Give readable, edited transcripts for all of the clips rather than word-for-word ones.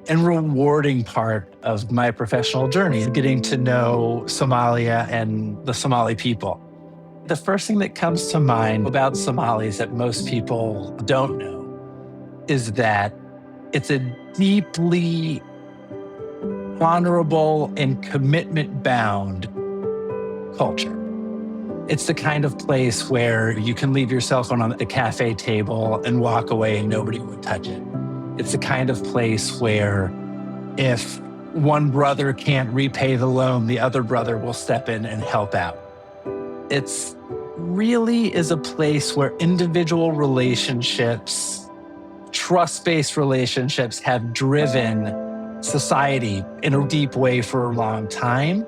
and rewarding part of my professional journey, getting to know Somalia and the Somali people. The first thing that comes to mind about Somalis that most people don't know is that it's a deeply honorable and commitment-bound culture. It's the kind of place where you can leave your cell phone on the cafe table and walk away and nobody would touch it. It's the kind of place where if one brother can't repay the loan, the other brother will step in and help out. It's really is a place where individual relationships, trust-based relationships have driven society in a deep way for a long time.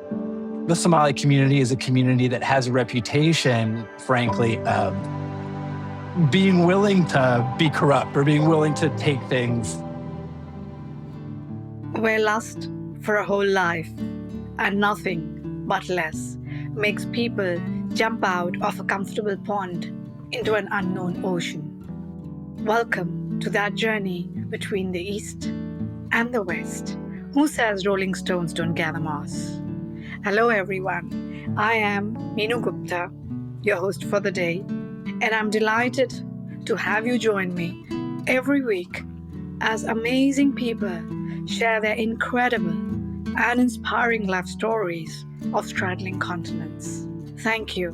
The Somali community is a community that has a reputation, frankly, of being willing to be corrupt or being willing to take things. Where lust for a whole life and nothing but less makes people jump out of a comfortable pond into an unknown ocean. Welcome to that journey between the East and the West. Who says rolling stones don't gather moss? Hello everyone, I am Meenu Gupta, your host for the day, and I'm delighted to have you join me every week as amazing people share their incredible and inspiring life stories of straddling continents. Thank you.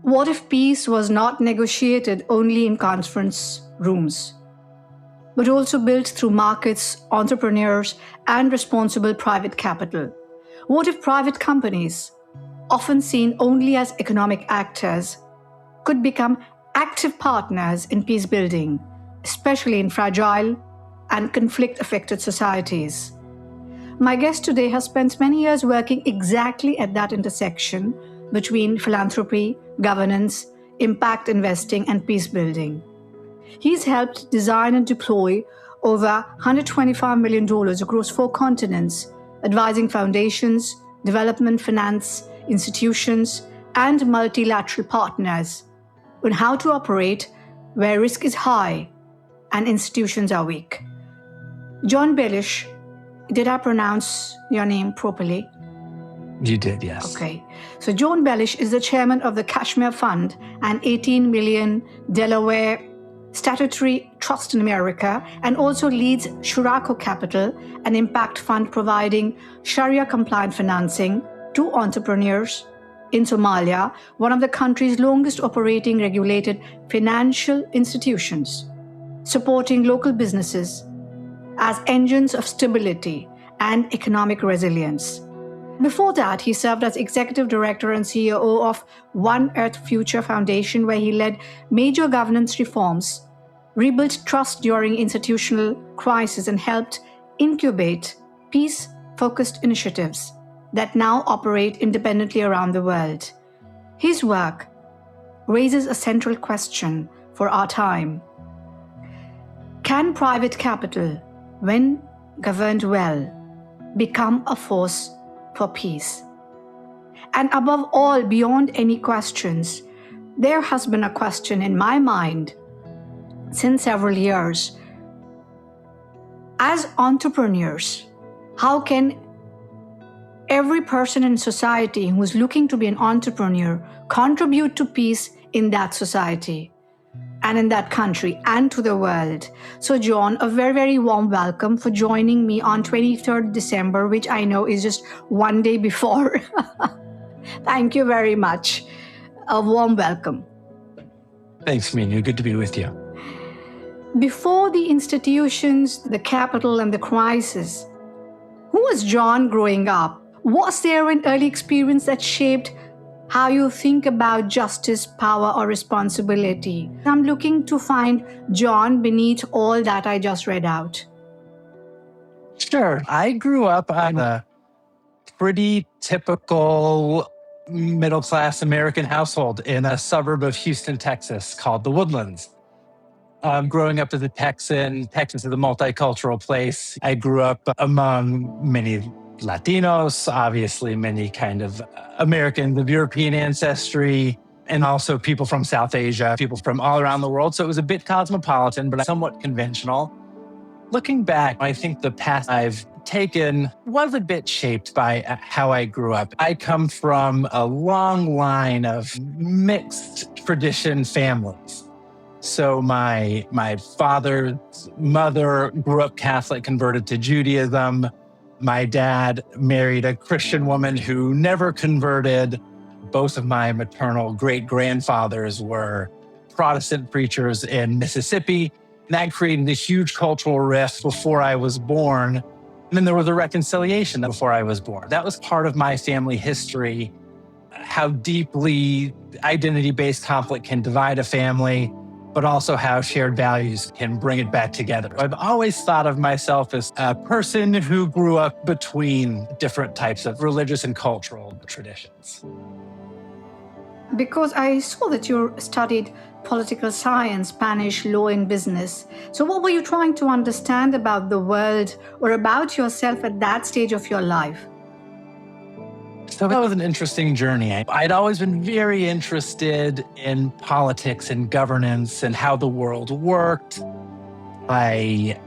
What if peace was not negotiated only in conference rooms, but also built through markets, entrepreneurs, and responsible private capital? What if private companies, often seen only as economic actors, could become active partners in peace building, especially in fragile and conflict-affected societies? My guest today has spent many years working exactly at that intersection between philanthropy, governance, impact investing, and peace building. He's helped design and deploy over $125 million across 4 continents, advising foundations, development finance institutions, and multilateral partners on how to operate where risk is high and institutions are weak. Jon Bellish, did I pronounce your name properly? You did, yes. Okay. So Jon Bellish is the chairman of the Kashmir Fund, an $18 million Delaware statutory trust in America, and also leads Shurako Capital, an impact fund providing Sharia-compliant financing to entrepreneurs in Somalia, one of the country's longest operating regulated financial institutions, supporting local businesses as engines of stability and economic resilience. Before that, he served as executive director and CEO of One Earth Future Foundation, where he led major governance reforms, rebuilt trust during institutional crisis, and helped incubate peace-focused initiatives that now operate independently around the world. His work raises a central question for our time. Can private capital, when governed well, become a force for peace? And above all, beyond any questions, there has been a question in my mind since several years. As entrepreneurs, how can every person in society who is looking to be an entrepreneur contribute to peace in that society and in that country and to the world? So Jon, a very, very warm welcome for joining me on 23rd December, which I know is just one day before. Thank you very much. A warm welcome. Thanks, Meenu. Good to be with you. Before the institutions, the capital, and the crisis, who was Jon growing up? Was there an early experience that shaped how you think about justice, power, or responsibility? I'm looking to find Jon beneath all that I just read out. Sure. I grew up in a pretty typical middle-class American household in a suburb of Houston, Texas called The Woodlands. Growing up as a Texan, Texas is a multicultural place. I grew up among many Latinos, obviously many kind of Americans of European ancestry. and also people from South Asia, people from all around the world. So it was a bit cosmopolitan, but somewhat conventional. Looking back, I think the path I've taken was a bit shaped by how I grew up. I come from a long line of mixed tradition families. So my father's mother grew up Catholic, converted to Judaism. My dad married a Christian woman who never converted. Both of my maternal great-grandfathers were Protestant preachers in Mississippi. And that created this huge cultural rift before I was born. And then there was a reconciliation before I was born. That was part of my family history, how deeply identity-based conflict can divide a family, but also how shared values can bring it back together. I've always thought of myself as a person who grew up between different types of religious and cultural traditions. Because I saw that you studied political science, Spanish, law, and business. So what were you trying to understand about the world or about yourself at that stage of your life? So that was an interesting journey. I'd always been very interested in politics and governance and how the world worked. I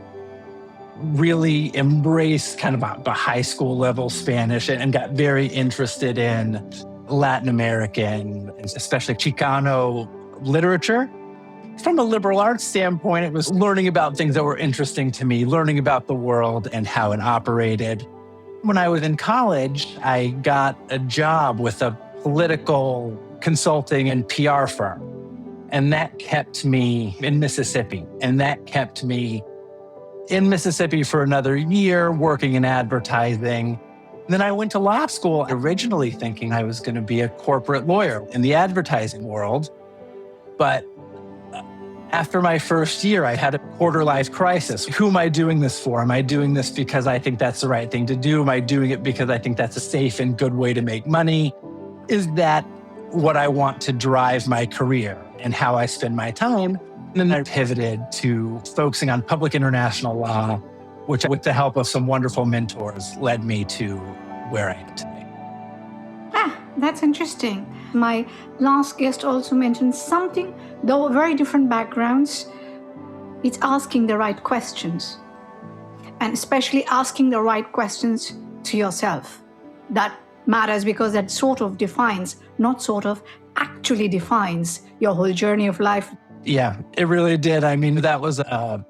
really embraced kind of a high school level Spanish and got very interested in Latin American, especially Chicano literature. From a liberal arts standpoint, it was learning about things that were interesting to me, learning about the world and how it operated. When I was in college, I got a job with a political consulting and PR firm. And that kept me in Mississippi. And that kept me in Mississippi for another year, working in advertising. And then I went to law school, originally thinking I was going to be a corporate lawyer in the advertising world. But after my first year, I had a quarter-life crisis. Who am I doing this for? Am I doing this because I think that's the right thing to do? Am I doing it because I think that's a safe and good way to make money? Is that what I want to drive my career and how I spend my time? And then I pivoted to focusing on public international law, which with the help of some wonderful mentors led me to where I am today. That's interesting. My last guest also mentioned something, though very different backgrounds. It's asking the right questions, and especially asking the right questions to yourself. That matters because that actually defines your whole journey of life. Yeah, it really did. I mean, that was a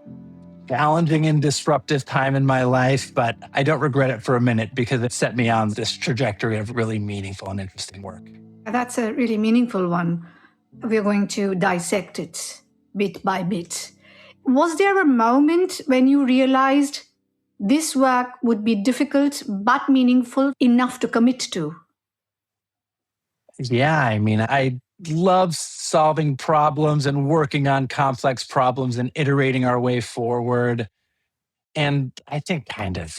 challenging and disruptive time in my life, but I don't regret it for a minute because it set me on this trajectory of really meaningful and interesting work. That's a really meaningful one. We're going to dissect it bit by bit. Was there a moment when you realized this work would be difficult but meaningful enough to commit to? Yeah, I mean, I love solving problems and working on complex problems and iterating our way forward. And I think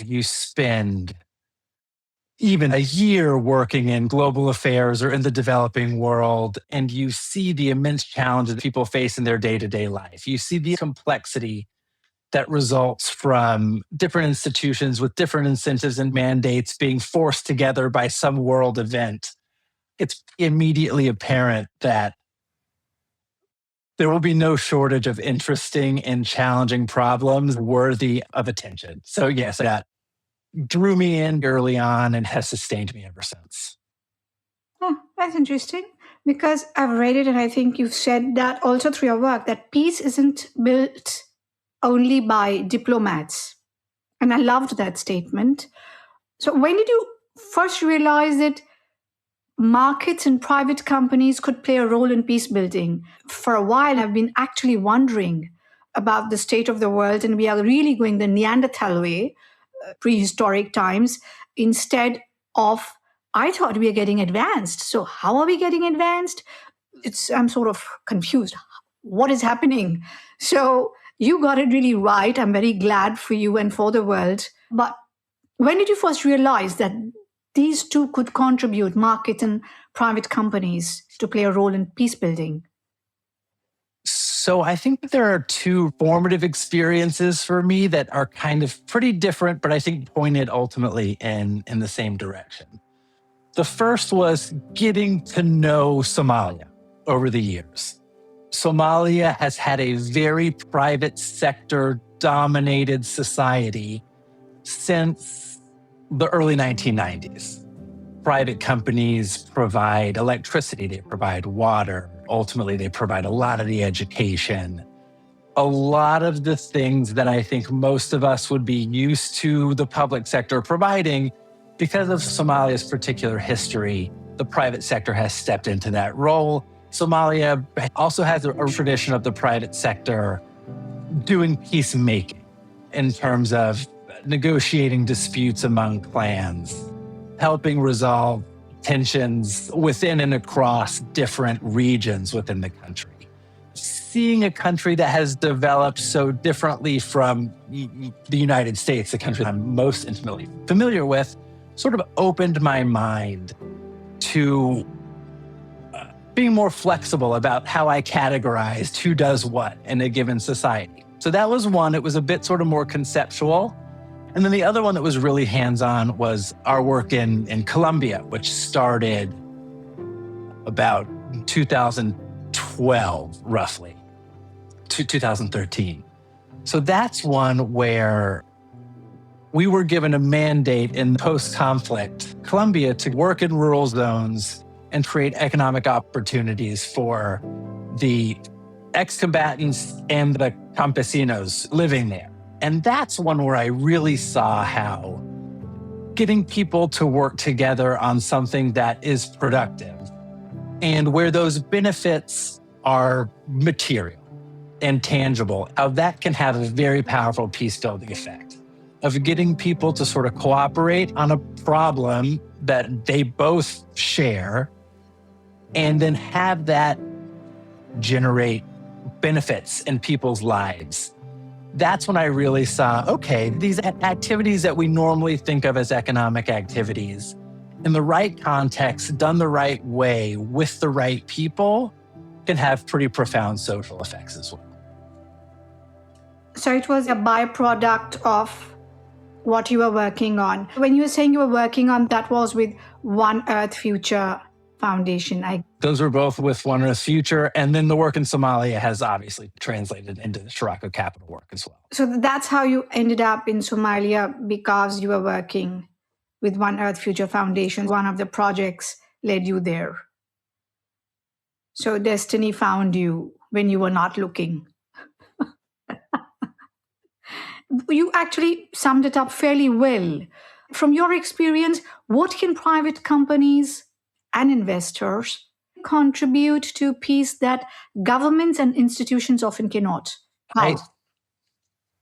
you spend even a year working in global affairs or in the developing world, and you see the immense challenges that people face in their day-to-day life. You see the complexity that results from different institutions with different incentives and mandates being forced together by some world event. It's immediately apparent that there will be no shortage of interesting and challenging problems worthy of attention. So yes, that drew me in early on and has sustained me ever since. Oh, that's interesting, because I've read it and I think you've said that also through your work, that peace isn't built only by diplomats. And I loved that statement. So when did you first realize that markets and private companies could play a role in peace building? For a while, I've been actually wondering about the state of the world, and we are really going the Neanderthal way, prehistoric times, instead of, I thought we are getting advanced. So how are we getting advanced? I'm sort of confused. What is happening? So you got it really right. I'm very glad for you and for the world. But when did you first realize that these two could contribute, market and private companies, to play a role in peace building? So I think that there are two formative experiences for me that are kind of pretty different, but I think pointed ultimately in the same direction. The first was getting to know Somalia. over the years. Somalia has had a very private sector dominated society since the early 1990s. Private companies provide electricity, they provide water, ultimately, they provide a lot of the education. A lot of the things that I think most of us would be used to the public sector providing, because of Somalia's particular history, the private sector has stepped into that role. Somalia also has a tradition of the private sector doing peacemaking in terms of negotiating disputes among clans, helping resolve tensions within and across different regions within the country. Seeing a country that has developed so differently from the United States, the country I'm most intimately familiar with, sort of opened my mind to being more flexible about how I categorized who does what in a given society. So that was one. It was a bit sort of more conceptual. And then the other one that was really hands-on was our work in Colombia, which started about 2012, roughly, to 2013. So that's one where we were given a mandate in post-conflict Colombia to work in rural zones and create economic opportunities for the ex-combatants and the campesinos living there. And that's one where I really saw how getting people to work together on something that is productive and where those benefits are material and tangible, how that can have a very powerful peace-building effect of getting people to sort of cooperate on a problem that they both share and then have that generate benefits in people's lives. That's when I really saw, okay, these activities that we normally think of as economic activities, in the right context, done the right way, with the right people, can have pretty profound social effects as well. So it was a byproduct of what you were working on. When you were saying you were working on, that was with One Earth Future Foundation. Those were both with One Earth Future, and then the work in Somalia has obviously translated into the Shirako Capital work as well. So that's how you ended up in Somalia, because you were working with One Earth Future Foundation. One of the projects led you there. So destiny found you when you were not looking. You actually summed it up fairly well. From your experience, what can private companies and investors contribute to peace that governments and institutions often cannot? How? I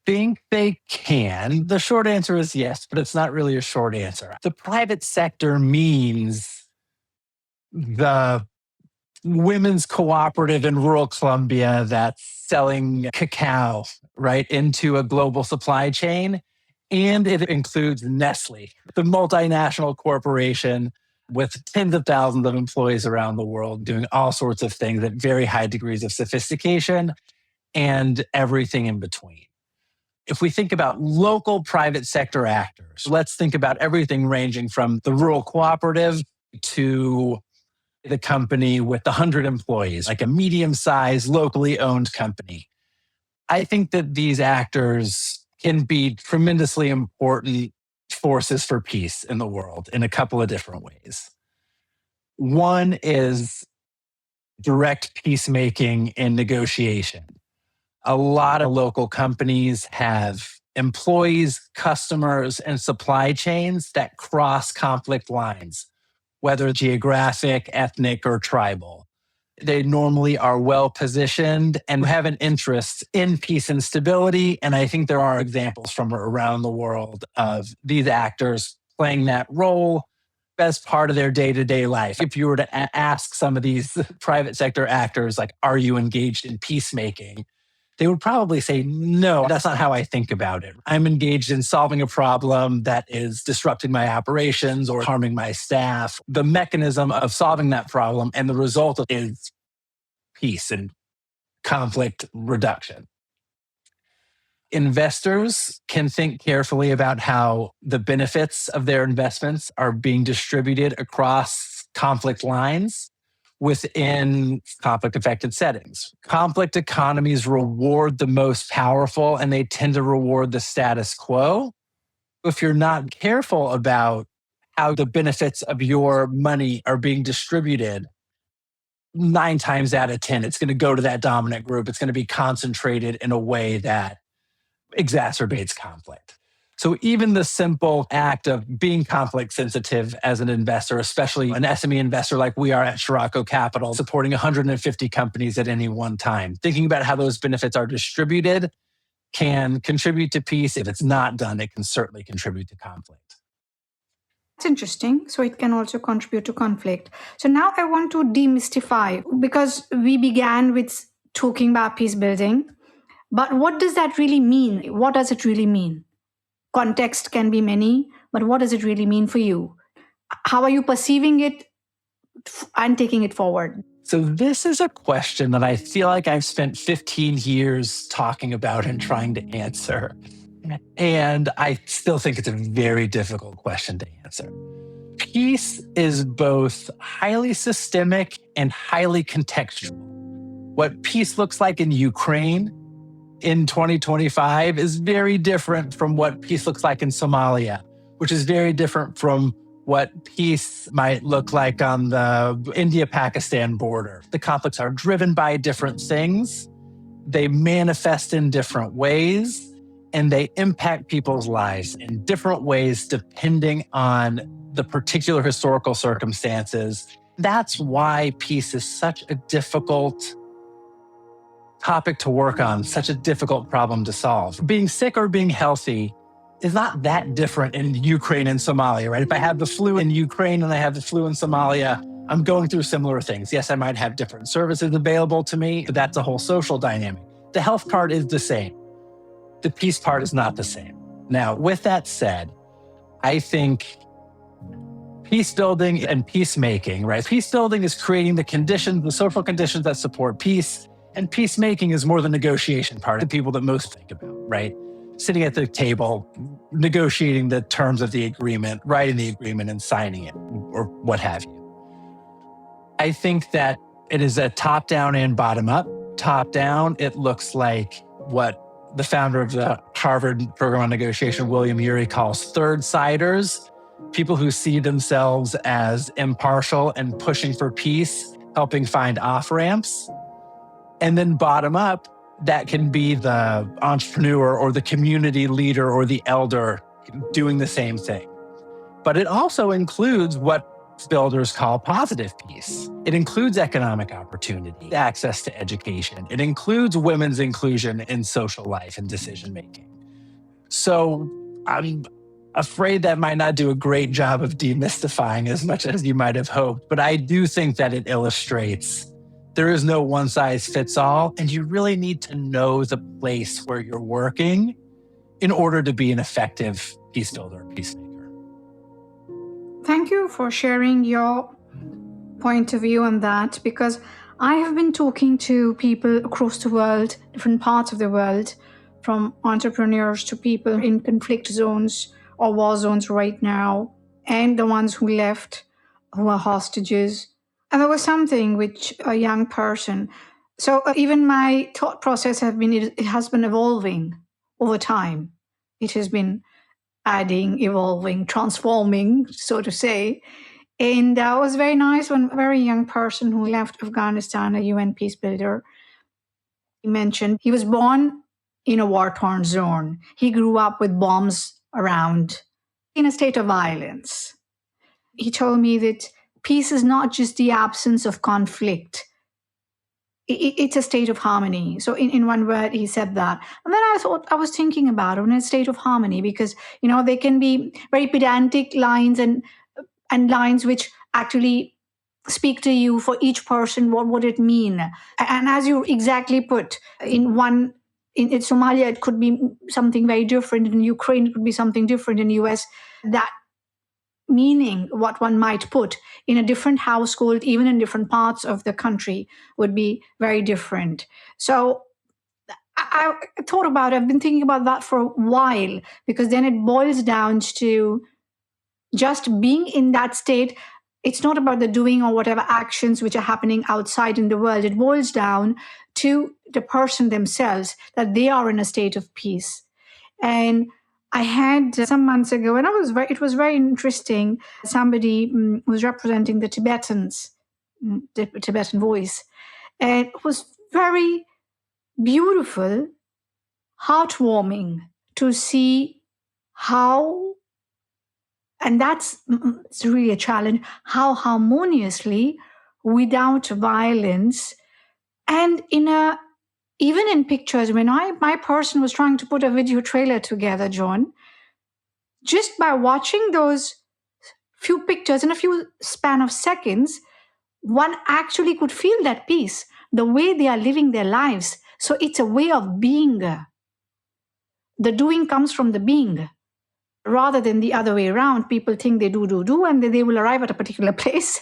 think they can. The short answer is yes, but it's not really a short answer. The private sector means the women's cooperative in rural Colombia that's selling cacao, right, into a global supply chain. And it includes Nestle, the multinational corporation with tens of thousands of employees around the world doing all sorts of things at very high degrees of sophistication and everything in between. If we think about local private sector actors, let's think about everything ranging from the rural cooperative to the company with 100 employees, like a medium-sized, locally owned company. I think that these actors can be tremendously important forces for peace in the world in a couple of different ways. One is direct peacemaking and negotiation. A lot of local companies have employees, customers, and supply chains that cross conflict lines, whether geographic, ethnic, or tribal. They normally are well positioned and have an interest in peace and stability. And I think there are examples from around the world of these actors playing that role as part of their day-to-day life. If you were to ask some of these private sector actors, like, are you engaged in peacemaking? They would probably say, no, that's not how I think about it. I'm engaged in solving a problem that is disrupting my operations or harming my staff. The mechanism of solving that problem and the result is peace and conflict reduction. Investors can think carefully about how the benefits of their investments are being distributed across conflict lines, within conflict affected settings. Conflict economies reward the most powerful and they tend to reward the status quo. If you're not careful about how the benefits of your money are being distributed, 9 times out of 10, it's going to go to that dominant group. It's going to be concentrated in a way that exacerbates conflict. So even the simple act of being conflict sensitive as an investor, especially an SME investor like we are at Scirocco Capital, supporting 150 companies at any one time, thinking about how those benefits are distributed can contribute to peace. If it's not done, it can certainly contribute to conflict. That's interesting. So it can also contribute to conflict. So now I want to demystify, because we began with talking about peace building, but what does that really mean? What does it really mean? Context can be many, but what does it really mean for you? How are you perceiving it and taking it forward? So this is a question that I feel like I've spent 15 years talking about and trying to answer. And I still think it's a very difficult question to answer. Peace is both highly systemic and highly contextual. What peace looks like in Ukraine in 2025 is very different from what peace looks like in Somalia, which is very different from what peace might look like on the India-Pakistan border. The conflicts are driven by different things. They manifest in different ways, and they impact people's lives in different ways depending on the particular historical circumstances. That's why peace is such a difficult topic to work on, such a difficult problem to solve. Being sick or being healthy is not that different in Ukraine and Somalia, right? If I have the flu in Ukraine and I have the flu in Somalia, I'm going through similar things. Yes, I might have different services available to me, but that's a whole social dynamic. The health part is the same. The peace part is not the same. Now, with that said, I think peace building and peacemaking, right? Peace building is creating the conditions, the social conditions that support peace. And peacemaking is more the negotiation part, the people that most think about, right? Sitting at the table, negotiating the terms of the agreement, writing the agreement and signing it, or what have you. I think that it is a top-down and bottom-up. Top-down, it looks like what the founder of the Harvard Program on Negotiation, William Ury, calls third-siders, people who see themselves as impartial and pushing for peace, helping find off-ramps. And then bottom up, that can be the entrepreneur or the community leader or the elder doing the same thing. But it also includes what builders call positive peace. It includes economic opportunity, access to education. It includes women's inclusion in social life and decision-making. So I'm afraid that might not do a great job of demystifying as much as you might have hoped, but I do think that it illustrates there is no one size fits all, and you really need to know the place where you're working in order to be an effective peace builder or peacemaker. Thank you for sharing your point of view on that, because I have been talking to people across the world, different parts of the world, from entrepreneurs to people in conflict zones or war zones right now, and the ones who left, who are hostages. And there was something which a young person, so even my thought process it has been evolving over time. It has been adding, evolving, transforming, so to say. And it was very nice when a very young person who left Afghanistan, a UN peace builder, he mentioned he was born in a war-torn zone. He grew up with bombs around in a state of violence. He told me that peace is not just the absence of conflict. It's a state of harmony. So in one word, he said that. And then I was thinking about it in a state of harmony, because, there can be very pedantic lines and lines which actually speak to you for each person. What would it mean? And as you exactly put, in Somalia, it could be something very different. In Ukraine, it could be something different. In the US, that meaning, what one might put in a different household, even in different parts of the country, would be very different. So I thought about it. I've been thinking about that for a while, because then it boils down to just being in that state It's not about the doing or whatever actions which are happening outside in the world. It boils down to the person themselves, that they are in a state of peace. And I had some months ago, and it was very interesting. Somebody was representing the Tibetans, the Tibetan voice. And it was very beautiful, heartwarming to see how, and it's really a challenge, how harmoniously, without violence, and even in pictures, when my person was trying to put a video trailer together, Jon, just by watching those few pictures in a few span of seconds, one actually could feel that peace, the way they are living their lives. So it's a way of being. The doing comes from the being, rather than the other way around. People think they do, and they will arrive at a particular place.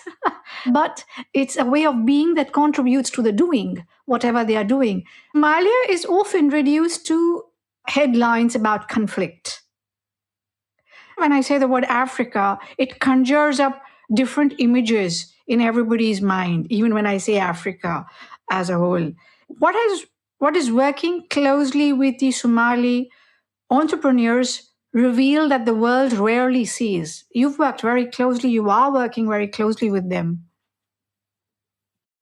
But it's a way of being that contributes to the doing, whatever they are doing. Somalia is often reduced to headlines about conflict. When I say the word Africa, it conjures up different images in everybody's mind, even when I say Africa as a whole. What is working closely with the Somali entrepreneurs reveal that the world rarely sees. You've worked very closely, you are working very closely with them.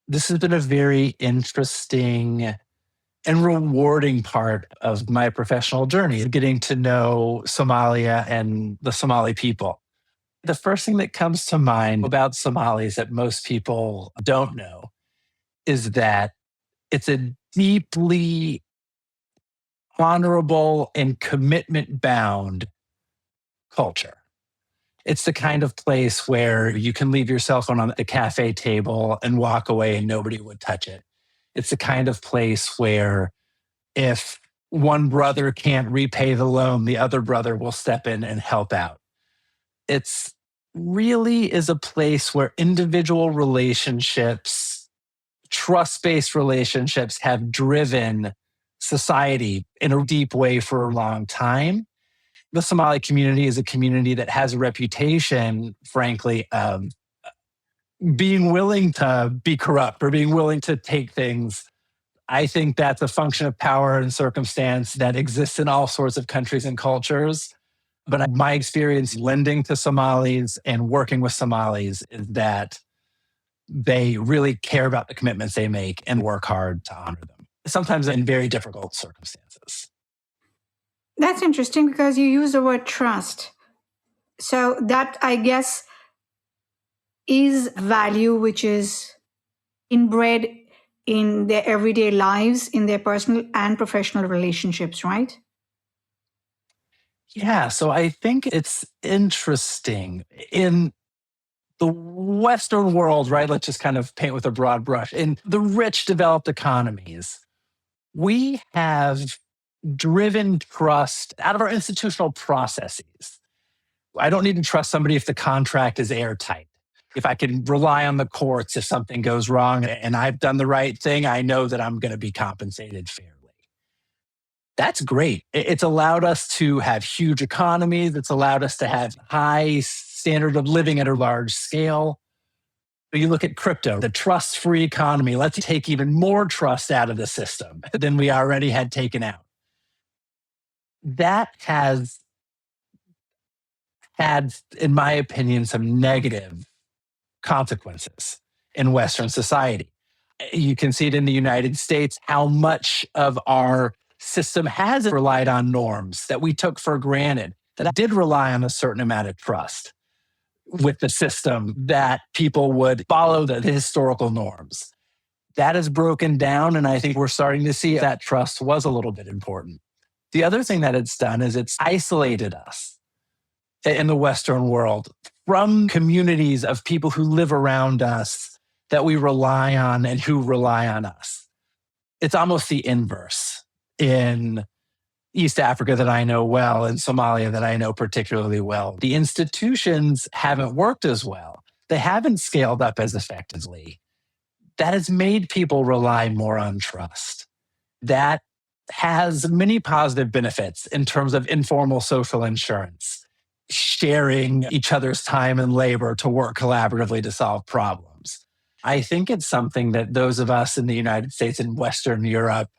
This has been a very interesting and rewarding part of my professional journey, getting to know Somalia and the Somali people. The first thing that comes to mind about Somalis that most people don't know is that it's a deeply honorable and commitment-bound culture. It's the kind of place where you can leave your cell phone on the cafe table and walk away and nobody would touch it. It's the kind of place where if one brother can't repay the loan, the other brother will step in and help out. It's really is a place where individual relationships, trust-based relationships have driven society in a deep way for a long time. The Somali community is a community that has a reputation, frankly, of being willing to be corrupt or being willing to take things. I think that's a function of power and circumstance that exists in all sorts of countries and cultures. But my experience lending to Somalis and working with Somalis is that they really care about the commitments they make and work hard to honor them, sometimes in very difficult circumstances. That's interesting because you use the word trust. So that, I guess, is value which is inbred in their everyday lives, in their personal and professional relationships, right? Yeah, so I think it's interesting. In the Western world, right? Let's just kind of paint with a broad brush. In the rich, developed economies, we have driven trust out of our institutional processes. I don't need to trust somebody if the contract is airtight. If I can rely on the courts if something goes wrong and I've done the right thing, I know that I'm going to be compensated fairly. That's great. It's allowed us to have huge economies. It's allowed us to have high standard of living at a large scale. You look at crypto, the trust-free economy. Let's take even more trust out of the system than we already had taken out. That has had, in my opinion, some negative consequences in Western society. You can see it in the United States, how much of our system has relied on norms that we took for granted, that did rely on a certain amount of trust with the system, that people would follow the historical norms. That is broken down, and I think we're starting to see that trust was a little bit important. The other thing that it's done is it's isolated us in the Western world from communities of people who live around us that we rely on and who rely on us. It's almost the inverse in East Africa that I know well, and Somalia that I know particularly well. The institutions haven't worked as well. They haven't scaled up as effectively. That has made people rely more on trust. That has many positive benefits in terms of informal social insurance. sharing each other's time and labor to work collaboratively to solve problems. I think it's something that those of us in the United States and Western Europe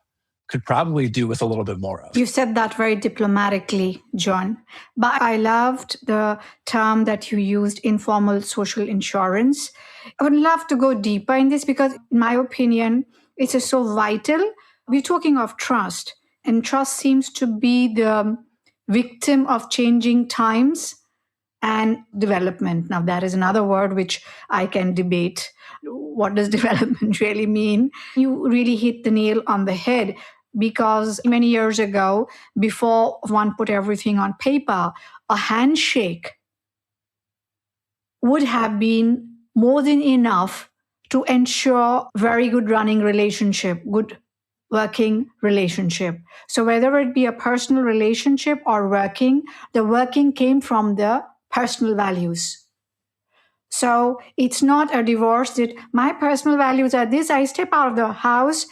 could probably do with a little bit more of. You said that very diplomatically, Jon. But I loved the term that you used, informal social insurance. I would love to go deeper in this because, in my opinion, it is so vital. We're talking of trust, and trust seems to be the victim of changing times and development. Now, that is another word which I can debate. What does development really mean? You really hit the nail on the head. Because many years ago, before one put everything on paper, a handshake would have been more than enough to ensure very good running relationship, good working relationship. So whether it be a personal relationship or working, the working came from the personal values. So it's not a divorce that my personal values are this, I step out of the house,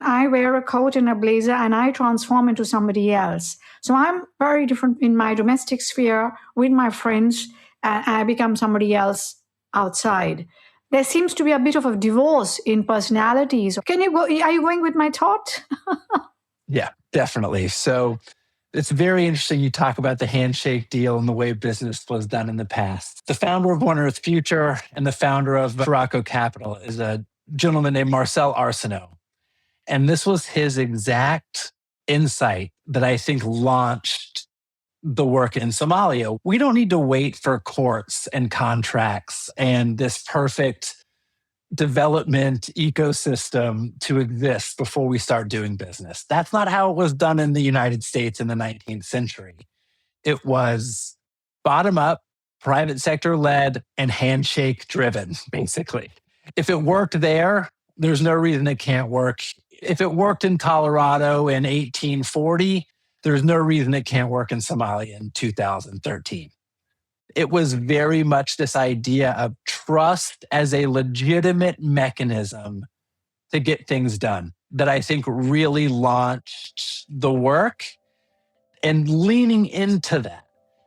I wear a coat and a blazer and I transform into somebody else. So I'm very different in my domestic sphere with my friends and I become somebody else outside. There seems to be a bit of a divorce in personalities. Can you go? Are you going with my thought? Yeah, definitely. So it's very interesting you talk about the handshake deal and the way business was done in the past. The founder of One Earth Future and the founder of Scirocco Capital is a gentleman named Marcel Arsenault. And this was his exact insight that I think launched the work in Somalia. We don't need to wait for courts and contracts and this perfect development ecosystem to exist before we start doing business. That's not how it was done in the United States in the 19th century. It was bottom up, private sector led, and handshake driven, basically. If it worked there, there's no reason it can't work. If it worked in Colorado in 1840, there's no reason it can't work in Somalia in 2013. It was very much this idea of trust as a legitimate mechanism to get things done that I think really launched the work. And leaning into that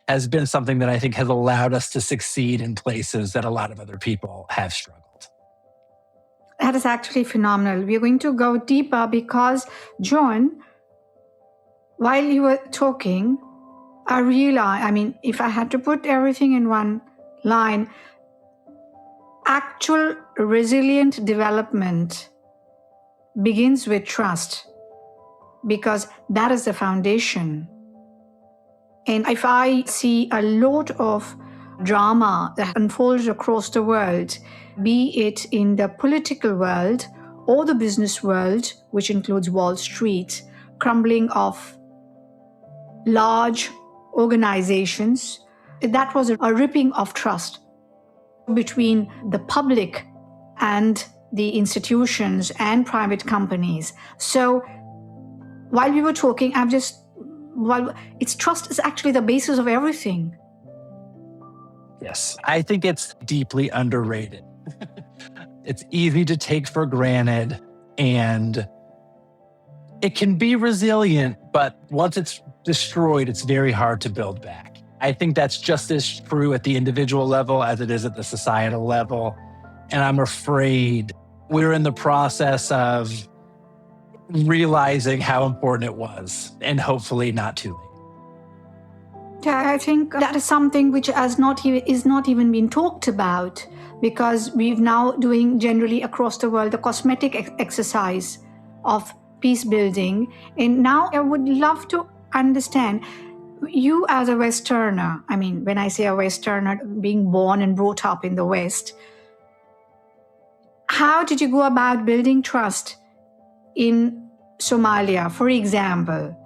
has been something that I think has allowed us to succeed in places that a lot of other people have struggled. That is actually phenomenal. We're going to go deeper because, Jon, while you were talking, I realized, if I had to put everything in one line, actual resilient development begins with trust because that is the foundation. And if I see a lot of drama that unfolds across the world, be it in the political world or the business world, which includes Wall Street, crumbling of large organizations, that was a ripping of trust between the public and the institutions and private companies. So while we were talking, it's trust is actually the basis of everything. Yes, I think it's deeply underrated. It's easy to take for granted and it can be resilient, but once it's destroyed, it's very hard to build back. I think that's just as true at the individual level as it is at the societal level. And I'm afraid we're in the process of realizing how important it was and hopefully not too late. Yeah, I think that is something which is not even being talked about because we've now doing generally across the world the cosmetic exercise of peace building. And now I would love to understand, you as a Westerner, when I say a Westerner, being born and brought up in the West, how did you go about building trust in Somalia, for example?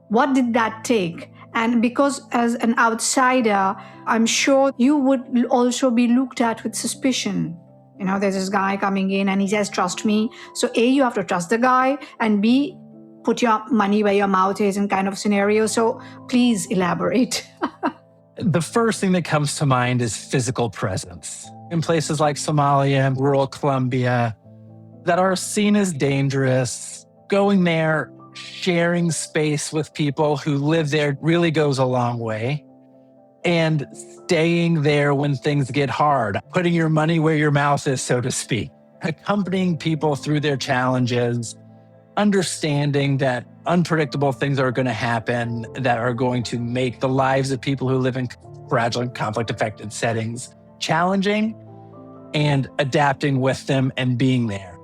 What did that take? And because as an outsider, I'm sure you would also be looked at with suspicion. There's this guy coming in and he says, trust me. So A, you have to trust the guy, and B, put your money where your mouth is in kind of scenario. So please elaborate. The first thing that comes to mind is physical presence. In places like Somalia and rural Colombia that are seen as dangerous, going there, sharing space with people who live there really goes a long way. and staying there when things get hard, putting your money where your mouth is, so to speak, accompanying people through their challenges, understanding that unpredictable things are going to happen that are going to make the lives of people who live in fragile and conflict-affected settings challenging, and adapting with them and being there.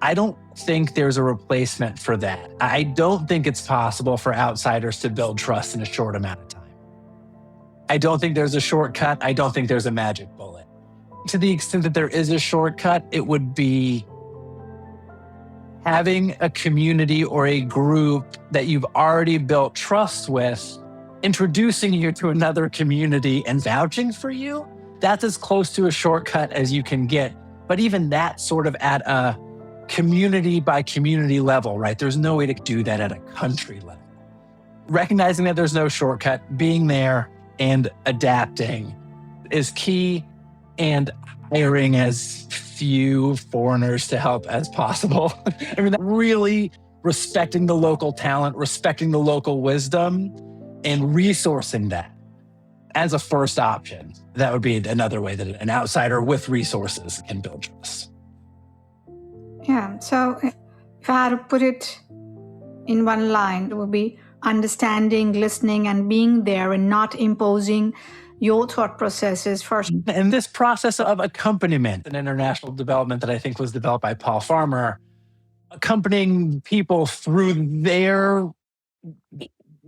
I don't think there's a replacement for that. I don't think it's possible for outsiders to build trust in a short amount of time. I don't think there's a shortcut. I don't think there's a magic bullet. To the extent that there is a shortcut, it would be having a community or a group that you've already built trust with, introducing you to another community and vouching for you. That's as close to a shortcut as you can get. But even that sort of at a community by community level, right? There's no way to do that at a country level. Recognizing that there's no shortcut, being there and adapting is key, and hiring as few foreigners to help as possible. I mean, really respecting the local talent, respecting the local wisdom, and resourcing that as a first option. That would be another way that an outsider with resources can build trust. Yeah, so if I had to put it in one line, it would be understanding, listening, and being there and not imposing your thought processes first. And this process of accompaniment, an international development that I think was developed by Paul Farmer, accompanying people through their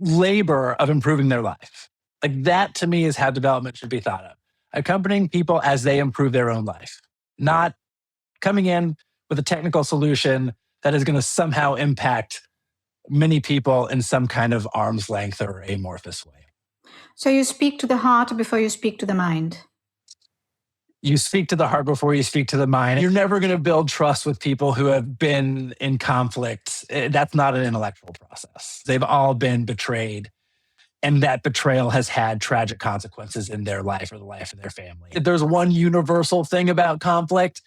labor of improving their life. Like that to me is how development should be thought of. Accompanying people as they improve their own life, not coming in with a technical solution that is going to somehow impact many people in some kind of arm's length or amorphous way. So you speak to the heart before you speak to the mind. You speak to the heart before you speak to the mind. You're never going to build trust with people who have been in conflict. That's not an intellectual process. They've all been betrayed. And that betrayal has had tragic consequences in their life or the life of their family. If there's one universal thing about conflict,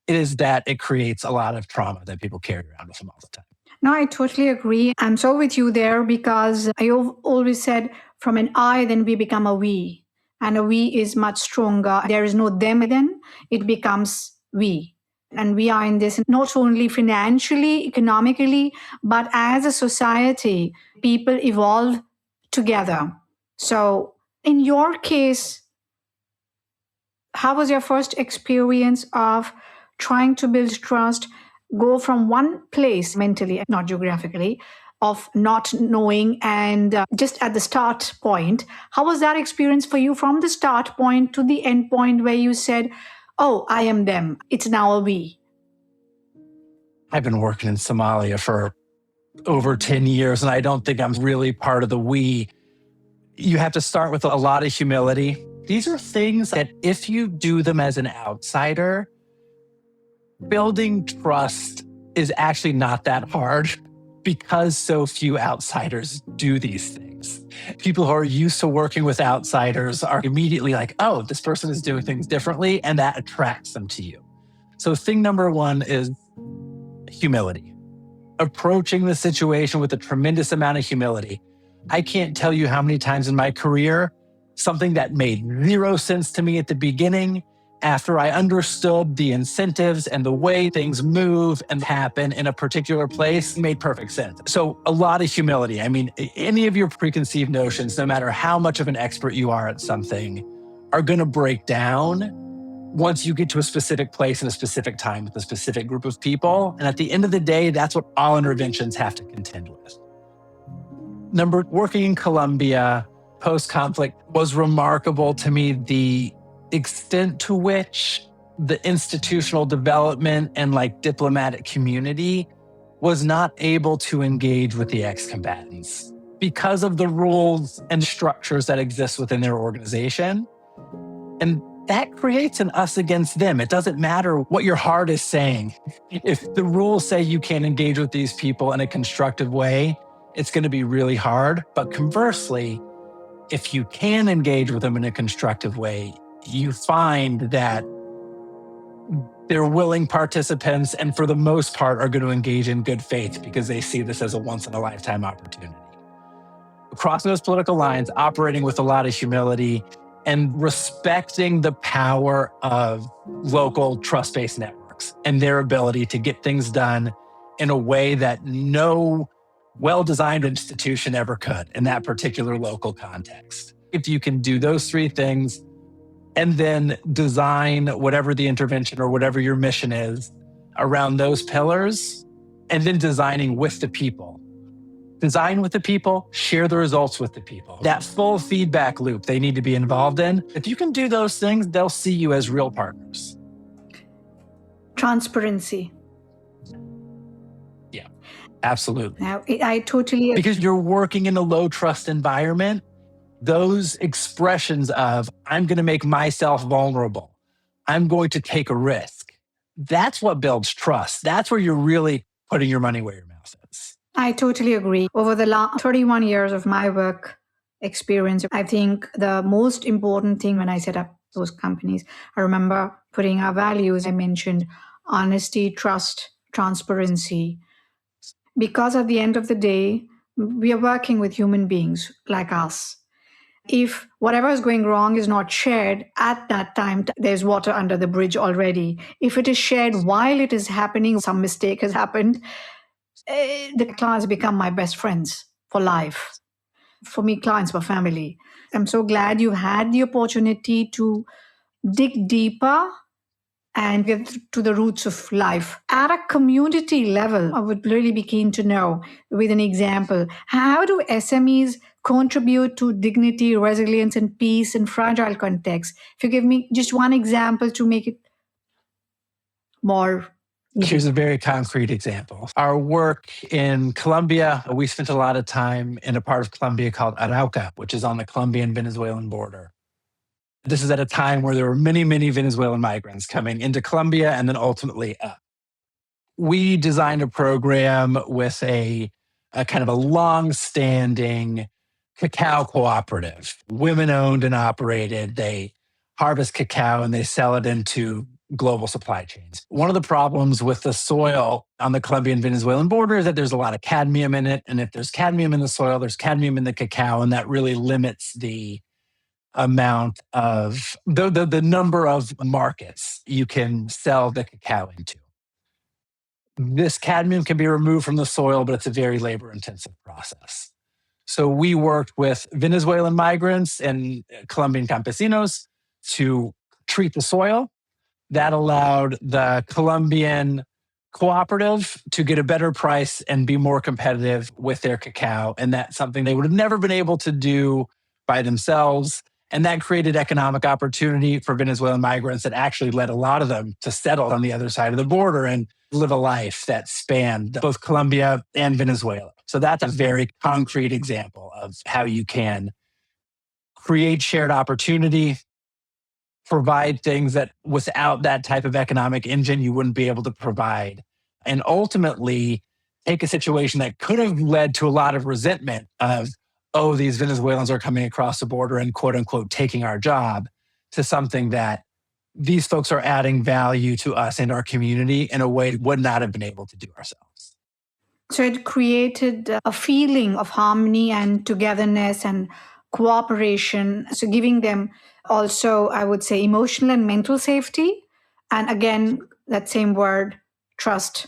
it is that it creates a lot of trauma that people carry around with them all the time. No, I totally agree. I'm so with you there because I've always said from an I, then we become a we. And a we is much stronger. There is no them then, it becomes we. And we are in this not only financially, economically, but as a society, people evolve together. So in your case, how was your first experience of trying to build trust, go from one place mentally, not geographically, of not knowing and just at the start point? How was that experience for you from the start point to the end point where you said, oh, I am them, it's now a we? I've been working in Somalia for over 10 years, and I don't think I'm really part of the we. You have to start with a lot of humility. These are things that if you do them as an outsider, building trust is actually not that hard because so few outsiders do these things. People who are used to working with outsiders are immediately like, oh, this person is doing things differently, and that attracts them to you. So thing number one is humility. Approaching the situation with a tremendous amount of humility. I can't tell you how many times in my career, something that made zero sense to me at the beginning, after I understood the incentives and the way things move and happen in a particular place, made perfect sense. So a lot of humility. I mean, any of your preconceived notions, no matter how much of an expert you are at something, are going to break down once you get to a specific place in a specific time with a specific group of people. And at the end of the day, that's what all interventions have to contend with. Working in Colombia, post-conflict, was remarkable to me, the extent to which the institutional development and diplomatic community was not able to engage with the ex-combatants because of the rules and structures that exist within their organization. And that creates an us against them. It doesn't matter what your heart is saying. If the rules say you can't engage with these people in a constructive way, it's going to be really hard. But conversely, if you can engage with them in a constructive way, you find that they're willing participants and for the most part are going to engage in good faith because they see this as a once-in-a-lifetime opportunity. crossing those political lines, operating with a lot of humility, and respecting the power of local trust-based networks and their ability to get things done in a way that no well-designed institution ever could in that particular local context. If you can do those three things and then design whatever the intervention or whatever your mission is around those pillars, and then designing with the people. Design with the people, share the results with the people. That full feedback loop they need to be involved in. If you can do those things, they'll see you as real partners. Transparency. Yeah, absolutely. Now, I totally... Because you're working in a low trust environment, those expressions of, I'm going to make myself vulnerable, I'm going to take a risk, that's what builds trust. That's where you're really putting your money where your mouth is. I totally agree. Over the last 31 years of my work experience, I think the most important thing when I set up those companies, I remember putting our values. I mentioned honesty, trust, transparency. Because at the end of the day, we are working with human beings like us. If whatever is going wrong is not shared at that time, there's water under the bridge already. If it is shared while it is happening, some mistake has happened, the clients become my best friends for life. For me, clients were family. I'm so glad you had the opportunity to dig deeper and get to the roots of life. At a community level, I would really be keen to know, with an example, how do SMEs contribute to dignity, resilience, and peace in fragile contexts? If you give me just one example to make it more... Here's a very concrete example. Our work in Colombia, we spent a lot of time in a part of Colombia called Arauca, which is on the Colombian-Venezuelan border. This is at a time where there were many, many Venezuelan migrants coming into Colombia and then ultimately up. We designed a program with a kind of a long-standing cacao cooperative, women-owned and operated. They harvest cacao and they sell it into global supply chains. One of the problems with the soil on the Colombian-Venezuelan border is that there's a lot of cadmium in it. And if there's cadmium in the soil, there's cadmium in the cacao, and that really limits the amount of the number of markets you can sell the cacao into. This cadmium can be removed from the soil, but it's a very labor-intensive process. So we worked with Venezuelan migrants and Colombian campesinos to treat the soil. That allowed the Colombian cooperative to get a better price and be more competitive with their cacao. And that's something they would have never been able to do by themselves. And that created economic opportunity for Venezuelan migrants that actually led a lot of them to settle on the other side of the border and live a life that spanned both Colombia and Venezuela. So that's a very concrete example of how you can create shared opportunity, provide things that without that type of economic engine, you wouldn't be able to provide. And ultimately take a situation that could have led to a lot of resentment of, oh, these Venezuelans are coming across the border and quote unquote taking our job, to something that these folks are adding value to us and our community in a way we would not have been able to do ourselves. So it created a feeling of harmony and togetherness and cooperation. So giving them also, I would say, emotional and mental safety. And again, that same word, trust.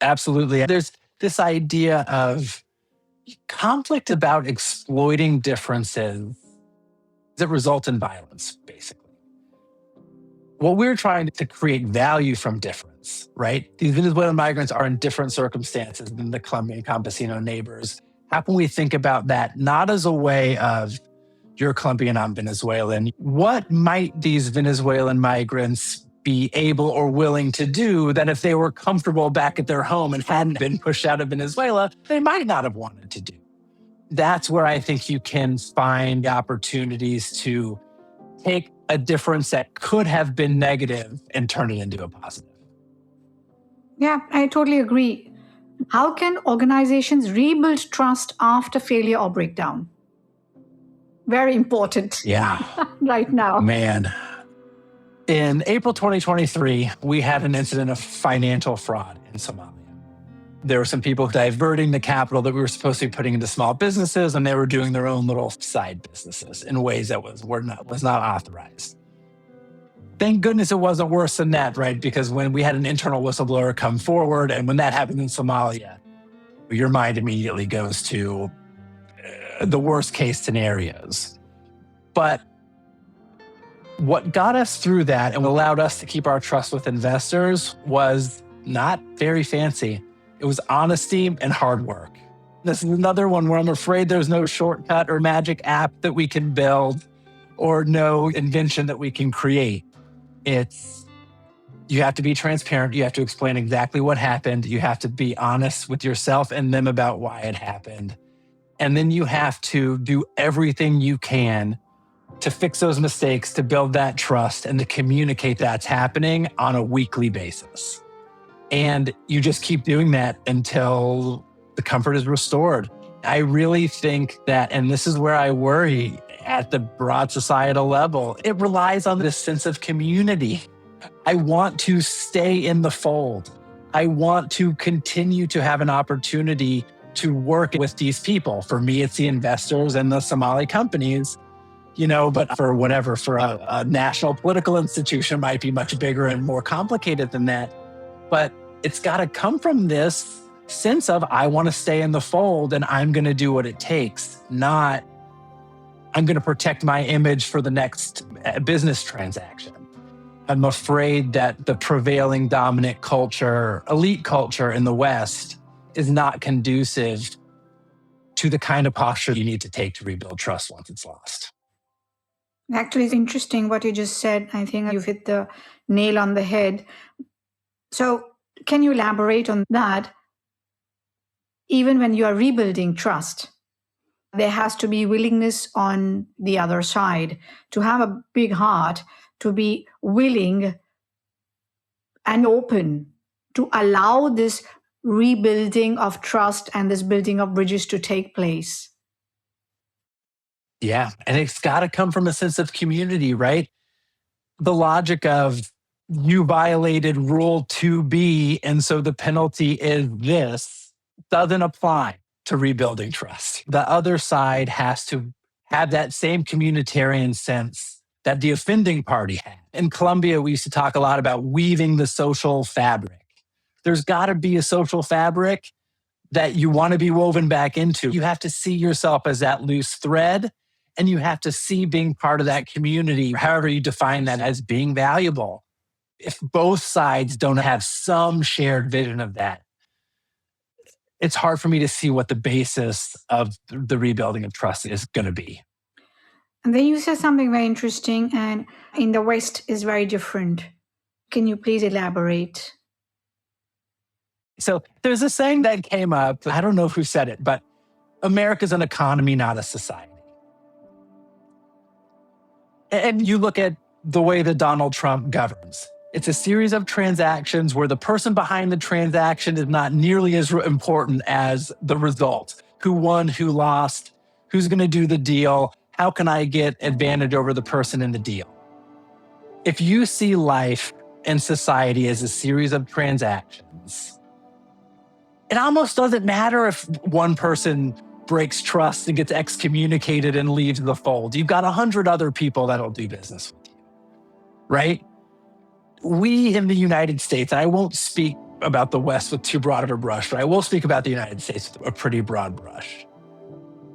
Absolutely. There's this idea of conflict about exploiting differences that result in violence, basically. Well, we're trying to create value from difference, right? These Venezuelan migrants are in different circumstances than the Colombian campesino neighbors. How can we think about that not as a way of you're Colombian, I'm Venezuelan? What might these Venezuelan migrants be able or willing to do that if they were comfortable back at their home and hadn't been pushed out of Venezuela, they might not have wanted to do? That's where I think you can find opportunities to take a difference that could have been negative and turn it into a positive. Yeah, I totally agree. How can organizations rebuild trust after failure or breakdown? Very important. Yeah. Right now. Man. In April 2023, we had an incident of financial fraud in Somalia. There were some people diverting the capital that we were supposed to be putting into small businesses, and they were doing their own little side businesses in ways that was not authorized. Thank goodness it wasn't worse than that, right? Because when we had an internal whistleblower come forward, and when that happened in Somalia, your mind immediately goes to the worst case scenarios. But what got us through that and allowed us to keep our trust with investors was not very fancy. It was honesty and hard work. This is another one where I'm afraid there's no shortcut or magic app that we can build or no invention that we can create. You have to be transparent. You have to explain exactly what happened. You have to be honest with yourself and them about why it happened. And then you have to do everything you can to fix those mistakes, to build that trust, and to communicate that's happening on a weekly basis. And you just keep doing that until the comfort is restored. I really think that, and this is where I worry at the broad societal level, it relies on this sense of community. I want to stay in the fold. I want to continue to have an opportunity to work with these people. For me, it's the investors and the Somali companies, but for a national political institution might be much bigger and more complicated than that. But it's got to come from this sense of, I want to stay in the fold and I'm going to do what it takes, not I'm going to protect my image for the next business transaction. I'm afraid that the prevailing dominant culture, elite culture in the West is not conducive to the kind of posture you need to take to rebuild trust once it's lost. Actually, it's interesting what you just said. I think you've hit the nail on the head. So can you elaborate on that? Even when you are rebuilding trust, there has to be willingness on the other side to have a big heart, to be willing and open to allow this rebuilding of trust and this building of bridges to take place. Yeah, and it's got to come from a sense of community, right? The logic of you violated rule 2B, and so the penalty is this, doesn't apply to rebuilding trust. The other side has to have that same communitarian sense that the offending party had. In Colombia, we used to talk a lot about weaving the social fabric. There's got to be a social fabric that you want to be woven back into. You have to see yourself as that loose thread, and you have to see being part of that community, however you define that, as being valuable. If both sides don't have some shared vision of that, it's hard for me to see what the basis of the rebuilding of trust is going to be. And then you said something very interesting, and in the West is very different. Can you please elaborate? So there's a saying that came up, I don't know who said it, but America's an economy, not a society. And you look at the way that Donald Trump governs. It's a series of transactions where the person behind the transaction is not nearly as important as the result. Who won, who lost, who's going to do the deal, how can I get advantage over the person in the deal? If you see life and society as a series of transactions, it almost doesn't matter if one person breaks trust and gets excommunicated and leaves the fold. You've got 100 other people that'll do business with you, right? We in the United States, and I won't speak about the West with too broad of a brush, but I will speak about the United States with a pretty broad brush.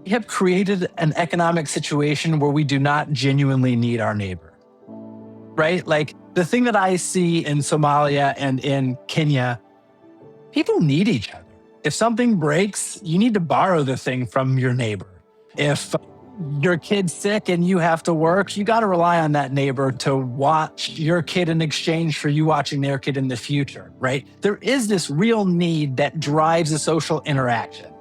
We have created an economic situation where we do not genuinely need our neighbor, right? Like the thing that I see in Somalia and in Kenya, people need each other. If something breaks, you need to borrow the thing from your neighbor. If your kid's sick and you have to work, you got to rely on that neighbor to watch your kid in exchange for you watching their kid in the future, right? There is this real need that drives a social interaction.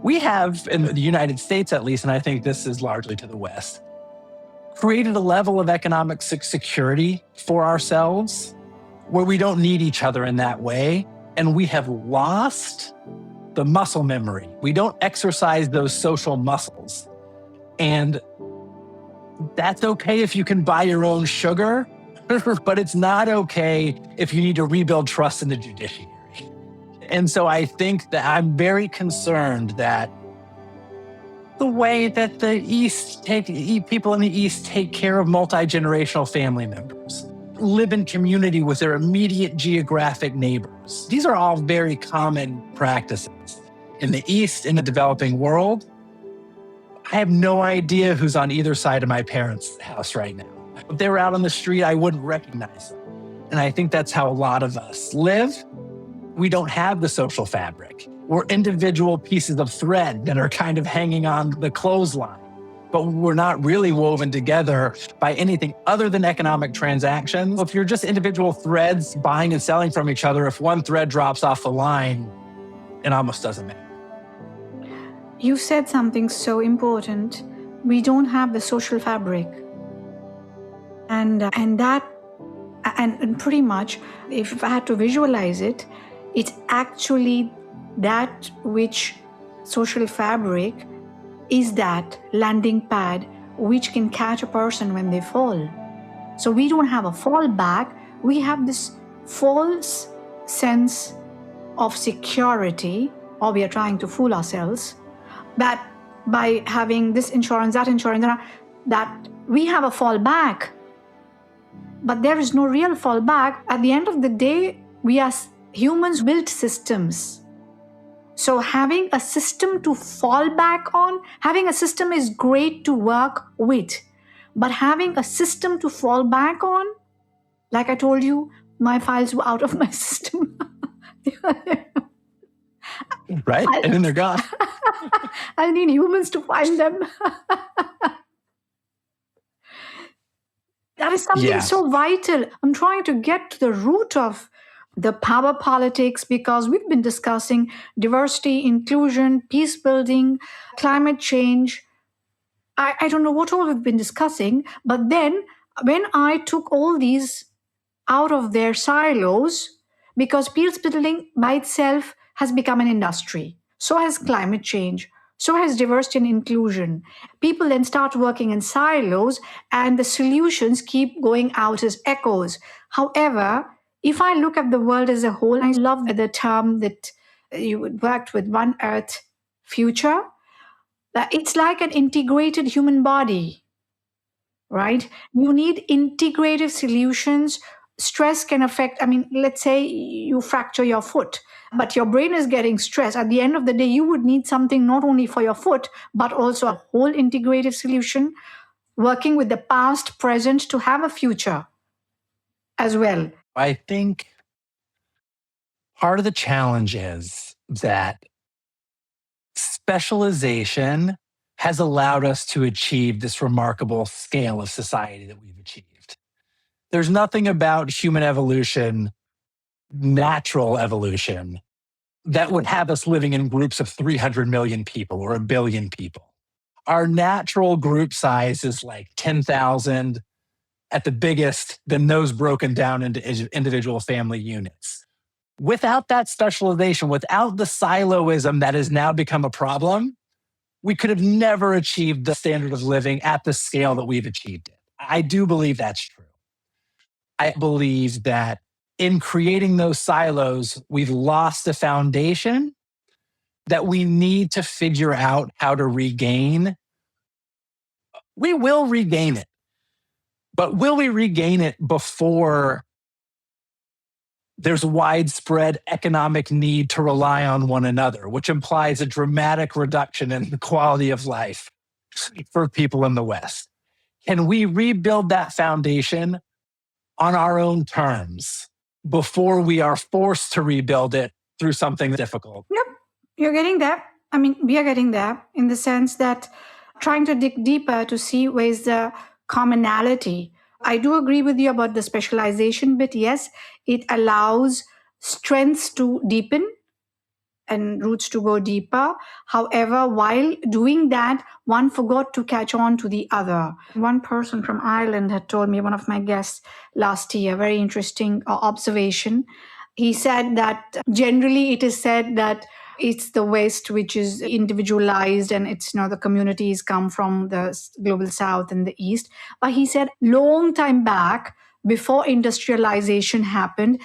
We have, in the United States at least, and I think this is largely to the West, created a level of economic security for ourselves where we don't need each other in that way. And we have lost the muscle memory. We don't exercise those social muscles. And that's okay if you can buy your own sugar, but it's not okay if you need to rebuild trust in the judiciary. And so I think that I'm very concerned that the way that people in the East take care of multi-generational family members, live in community with their immediate geographic neighbors. These are all very common practices. In the East, in the developing world, I have no idea who's on either side of my parents' house right now. If they were out on the street, I wouldn't recognize them. And I think that's how a lot of us live. We don't have the social fabric. We're individual pieces of thread that are kind of hanging on the clothesline, but we're not really woven together by anything other than economic transactions. If you're just individual threads buying and selling from each other, if one thread drops off the line, it almost doesn't matter. You said something so important. We don't have the social fabric. And pretty much, if I had to visualize it, it's actually that which social fabric is that landing pad which can catch a person when they fall. So we don't have a fallback. We have this false sense of security, or we are trying to fool ourselves, that by having this insurance, that we have a fallback. But there is no real fallback. At the end of the day, we as humans built systems. So having a system to fall back on, having a system is great to work with. But having a system to fall back on, like I told you, my files were out of my system. Right? And then they're gone. I need humans to find them. That is something so vital. I'm trying to get to the root of the power politics, because we've been discussing diversity, inclusion, peace building, climate change. I don't know what all we've been discussing, but then when I took all these out of their silos, because peace building by itself has become an industry, so has climate change, so has diversity and inclusion. People then start working in silos and the solutions keep going out as echoes. However, if I look at the world as a whole, I love the term that you worked with, One Earth Future. It's like an integrated human body, right? You need integrative solutions. Stress can affect, let's say you fracture your foot, but your brain is getting stressed. At the end of the day, you would need something not only for your foot, but also a whole integrative solution, working with the past, present to have a future as well. I think part of the challenge is that specialization has allowed us to achieve this remarkable scale of society that we've achieved. There's nothing about human evolution, natural evolution, that would have us living in groups of 300 million people or 1 billion people. Our natural group size is like 10,000 at the biggest, then those broken down into individual family units. Without that specialization, without the siloism that has now become a problem, we could have never achieved the standard of living at the scale that we've achieved it. I do believe that's true. I believe that in creating those silos, we've lost the foundation that we need to figure out how to regain. We will regain it. But will we regain it before there's widespread economic need to rely on one another, which implies a dramatic reduction in the quality of life for people in the West? Can we rebuild that foundation on our own terms before we are forced to rebuild it through something difficult? Yep, you're getting there. We are getting there in the sense that trying to dig deeper to see where's the commonality. I do agree with you about the specialization bit. Yes, it allows strengths to deepen and roots to go deeper. However, while doing that, one forgot to catch on to the other. One person from Ireland had told me, one of my guests last year, very interesting observation. He said that generally it is said that it's the West which is individualized and it's, the communities come from the global South and the East. But he said long time back, before industrialization happened,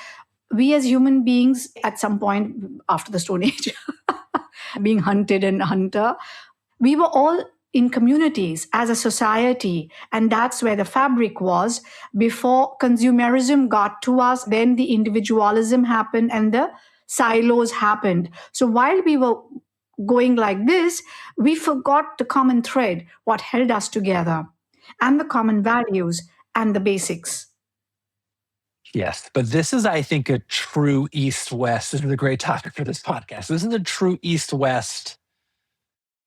we as human beings, at some point after the Stone Age, being hunted and hunter, we were all in communities as a society. And that's where the fabric was. Before consumerism got to us, then the individualism happened and the silos happened. So while we were going like this, we forgot the common thread, what held us together, and the common values and the basics. Yes, but this is, I think, a true East-West. This is a great topic for this podcast. This is a true East-West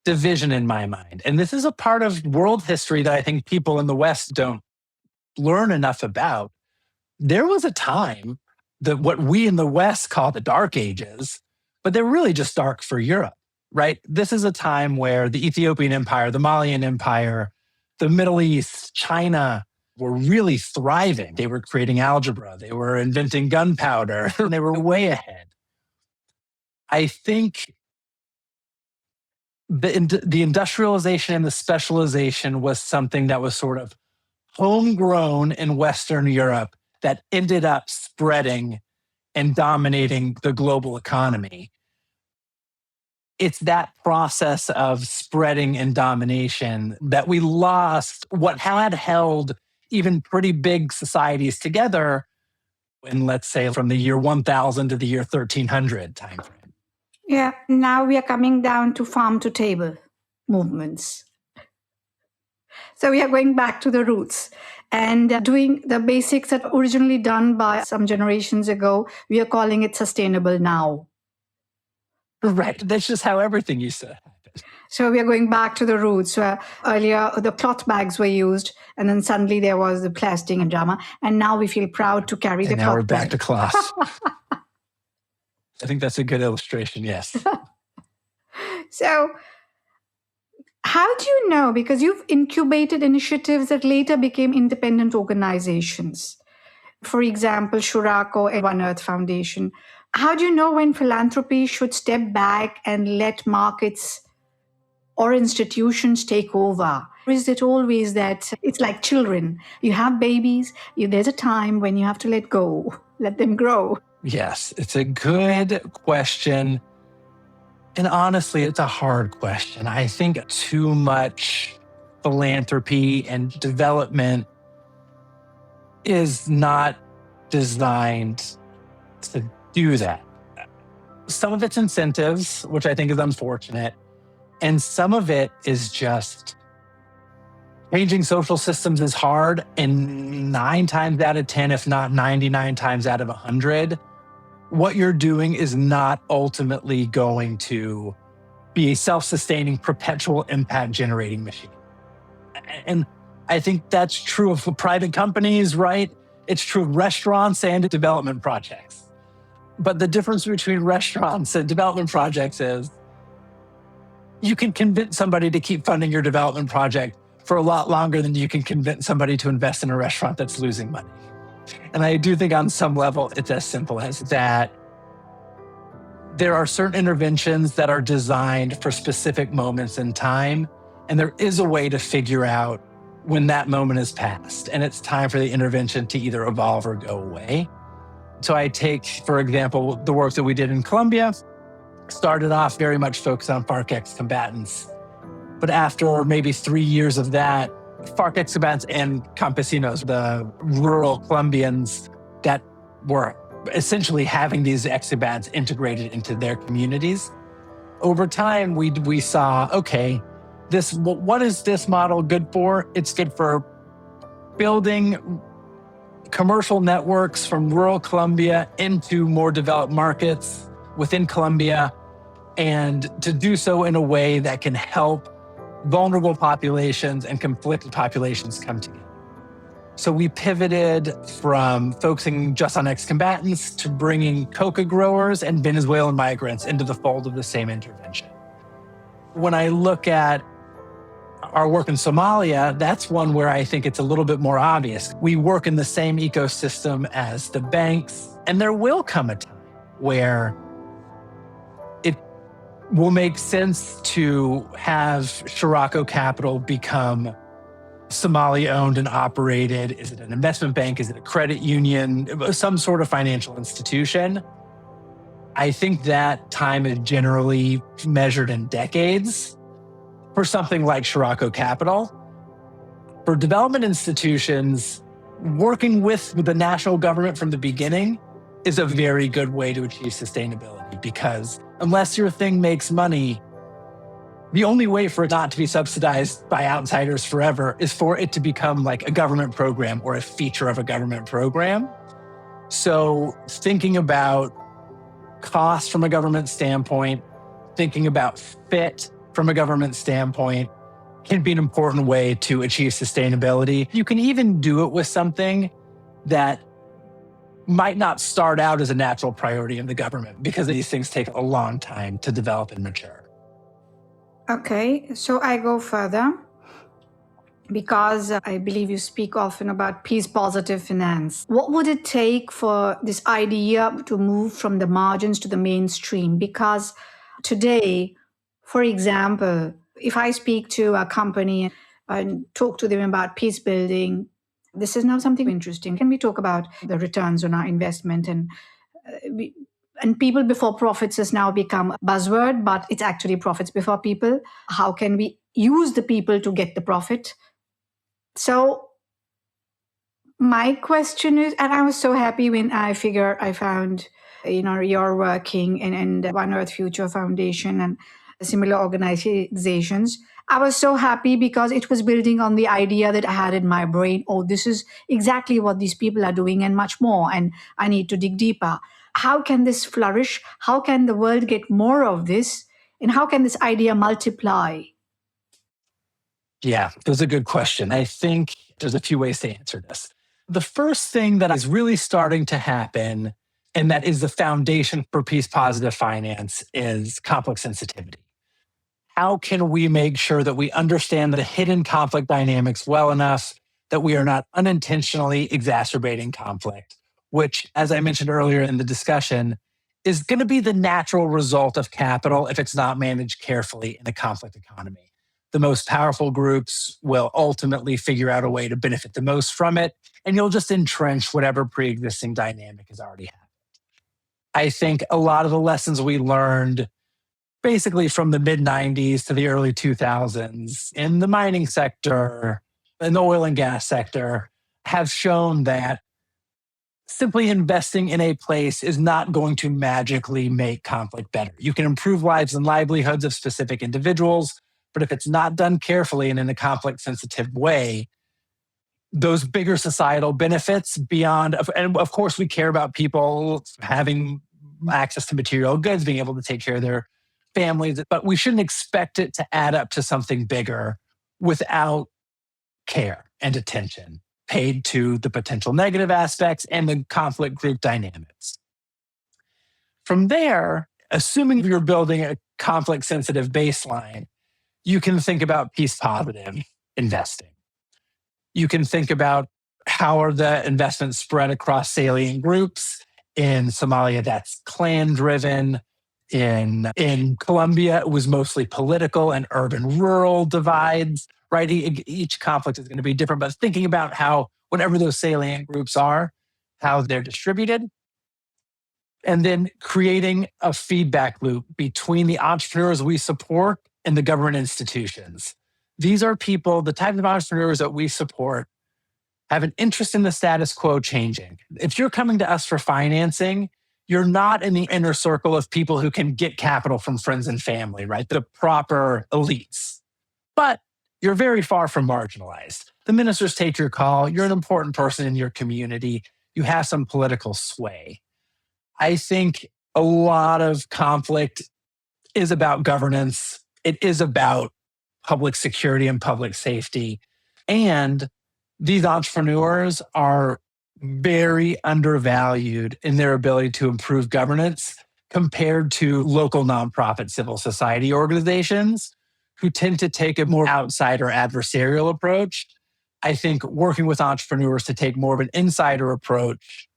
division in my mind. And this is a part of world history that I think people in the West don't learn enough about. There was a time that what we in the West call the Dark Ages, but they're really just dark for Europe, right? This is a time where the Ethiopian Empire, the Malian Empire, the Middle East, China were really thriving. They were creating algebra. They were inventing gunpowder. They were way ahead. I think the industrialization and the specialization was something that was sort of homegrown in Western Europe that ended up spreading and dominating the global economy. It's that process of spreading and domination that we lost what had held even pretty big societies together in, let's say, from the year 1000 to the year 1300 timeframe. Yeah, now we are coming down to farm to table movements. So we are going back to the roots and doing the basics that were originally done by some generations ago. We are calling it sustainable now. Right. That's just how everything used to happen. So we are going back to the roots. Earlier, the cloth bags were used, and then suddenly there was the plastic and drama. And now we feel proud to carry the cloth bag. And now we're back to cloth. I think that's a good illustration, yes. So how do you know? Because you've incubated initiatives that later became independent organizations. For example, Shurako and One Earth Foundation. How do you know when philanthropy should step back and let markets or institutions take over? Or is it always that it's like children? You have babies, there's a time when you have to let go, let them grow. Yes, it's a good question. And honestly, it's a hard question. I think too much philanthropy and development is not designed to do that. Some of it's incentives, which I think is unfortunate. And some of it is just changing social systems is hard. And 9 times out of 10, if not 99 times out of 100, what you're doing is not ultimately going to be a self-sustaining, perpetual impact-generating machine. And I think that's true of private companies, right? It's true of restaurants and development projects. But the difference between restaurants and development projects is you can convince somebody to keep funding your development project for a lot longer than you can convince somebody to invest in a restaurant that's losing money. And I do think on some level, it's as simple as that. There are certain interventions that are designed for specific moments in time, and there is a way to figure out when that moment is passed, and it's time for the intervention to either evolve or go away. So I take, for example, the work that we did in Colombia, started off very much focused on FARC ex-combatants. But after maybe 3 years of that, FARC ex-combatants and campesinos, the rural Colombians that were essentially having these ex-combatants integrated into their communities. Over time, we saw, okay, what is this model good for? It's good for building commercial networks from rural Colombia into more developed markets within Colombia, and to do so in a way that can help vulnerable populations and conflicted populations come together. So we pivoted from focusing just on ex-combatants to bringing coca growers and Venezuelan migrants into the fold of the same intervention. When I look at our work in Somalia, that's one where I think it's a little bit more obvious. We work in the same ecosystem as the banks, and there will come a time where it will make sense to have Shurako Capital become Somali owned and operated? Is it an investment bank? Is it a credit union? Some sort of financial institution. I think that time is generally measured in decades for something like Scirocco Capital. For development institutions, working with the national government from the beginning is a very good way to achieve sustainability, because unless your thing makes money, the only way for it not to be subsidized by outsiders forever is for it to become like a government program or a feature of a government program. So thinking about cost from a government standpoint, thinking about fit from a government standpoint can be an important way to achieve sustainability. You can even do it with something that might not start out as a natural priority in the government, because these things take a long time to develop and mature. Okay, so I go further because I believe you speak often about peace positive finance. What would it take for this idea to move from the margins to the mainstream? Because today, for example, if I speak to a company and talk to them about peace building, this is now something interesting. Can we talk about the returns on our investment? And people before profits has now become a buzzword, but it's actually profits before people. How can we use the people to get the profit? So my question is, and I was so happy when I found, you're working in One Earth Future Foundation and similar organizations. I was so happy because it was building on the idea that I had in my brain, oh, this is exactly what these people are doing and much more, and I need to dig deeper. How can this flourish? How can the world get more of this? And how can this idea multiply? Yeah, that's a good question. I think there's a few ways to answer this. The first thing that is really starting to happen, and that is the foundation for peace positive finance, is conflict sensitivity. How can we make sure that we understand the hidden conflict dynamics well enough that we are not unintentionally exacerbating conflict, which, as I mentioned earlier in the discussion, is going to be the natural result of capital if it's not managed carefully in a conflict economy. The most powerful groups will ultimately figure out a way to benefit the most from it, and you'll just entrench whatever pre-existing dynamic has already happened. I think a lot of the lessons we learned basically from the mid-90s to the early 2000s in the mining sector, in the oil and gas sector, have shown that simply investing in a place is not going to magically make conflict better. You can improve lives and livelihoods of specific individuals, but if it's not done carefully and in a conflict-sensitive way, those bigger societal benefits beyond, and of course we care about people having access to material goods, being able to take care of their families, but we shouldn't expect it to add up to something bigger without care and attention paid to the potential negative aspects and the conflict group dynamics. From there, assuming you're building a conflict sensitive baseline, you can think about peace positive investing. You can think about how are the investments spread across salient groups. In Somalia, that's clan driven. In Colombia, it was mostly political and urban-rural divides, right? Each conflict is going to be different, but thinking about how, whatever those salient groups are, how they're distributed, and then creating a feedback loop between the entrepreneurs we support and the government institutions. These are people, the type of entrepreneurs that we support have an interest in the status quo changing. If you're coming to us for financing, you're not in the inner circle of people who can get capital from friends and family, right? The proper elites. But you're very far from marginalized. The ministers take your call. You're an important person in your community. You have some political sway. I think a lot of conflict is about governance. It is about public security and public safety. And these entrepreneurs are very undervalued in their ability to improve governance compared to local nonprofit civil society organizations who tend to take a more outsider adversarial approach. I think working with entrepreneurs to take more of an insider approach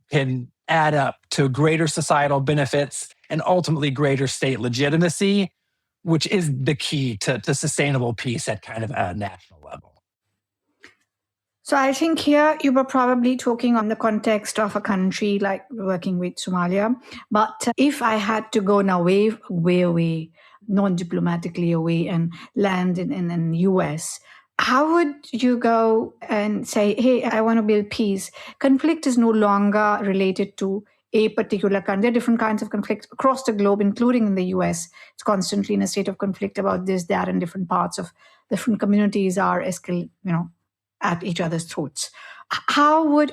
can add up to greater societal benefits and ultimately greater state legitimacy, which is the key to sustainable peace at kind of a national level. So I think here you were probably talking on the context of a country like working with Somalia. But if I had to go now way away, non-diplomatically away and land in US, how would you go and say, hey, I want to build peace? Conflict is no longer related to a particular country. There are different kinds of conflict across the globe, including in the US. It's constantly in a state of conflict about this, that, and different parts of different communities are at each other's throats. How would,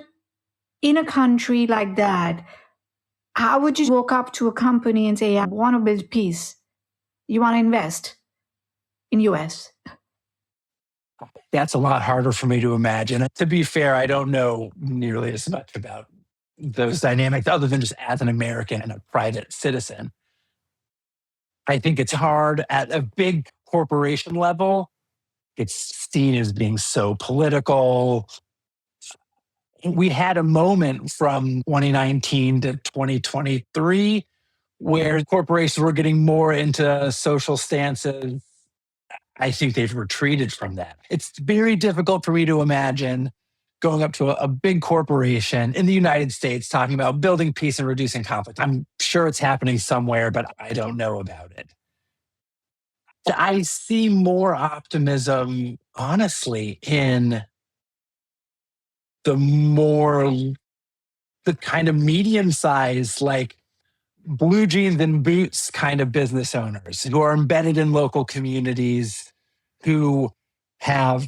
in a country like that, how would you walk up to a company and say, I want to build peace? You want to invest in US? That's a lot harder for me to imagine. To be fair, I don't know nearly as much about those dynamics other than just as an American and a private citizen. I think it's hard at a big corporation level. It's seen as being so political. We had a moment from 2019 to 2023 where corporations were getting more into social stances. I think they've retreated from that. It's very difficult for me to imagine going up to a big corporation in the United States talking about building peace and reducing conflict. I'm sure it's happening somewhere, but I don't know about it. I see more optimism, honestly, in the kind of medium size, like blue jeans and boots kind of business owners who are embedded in local communities, who have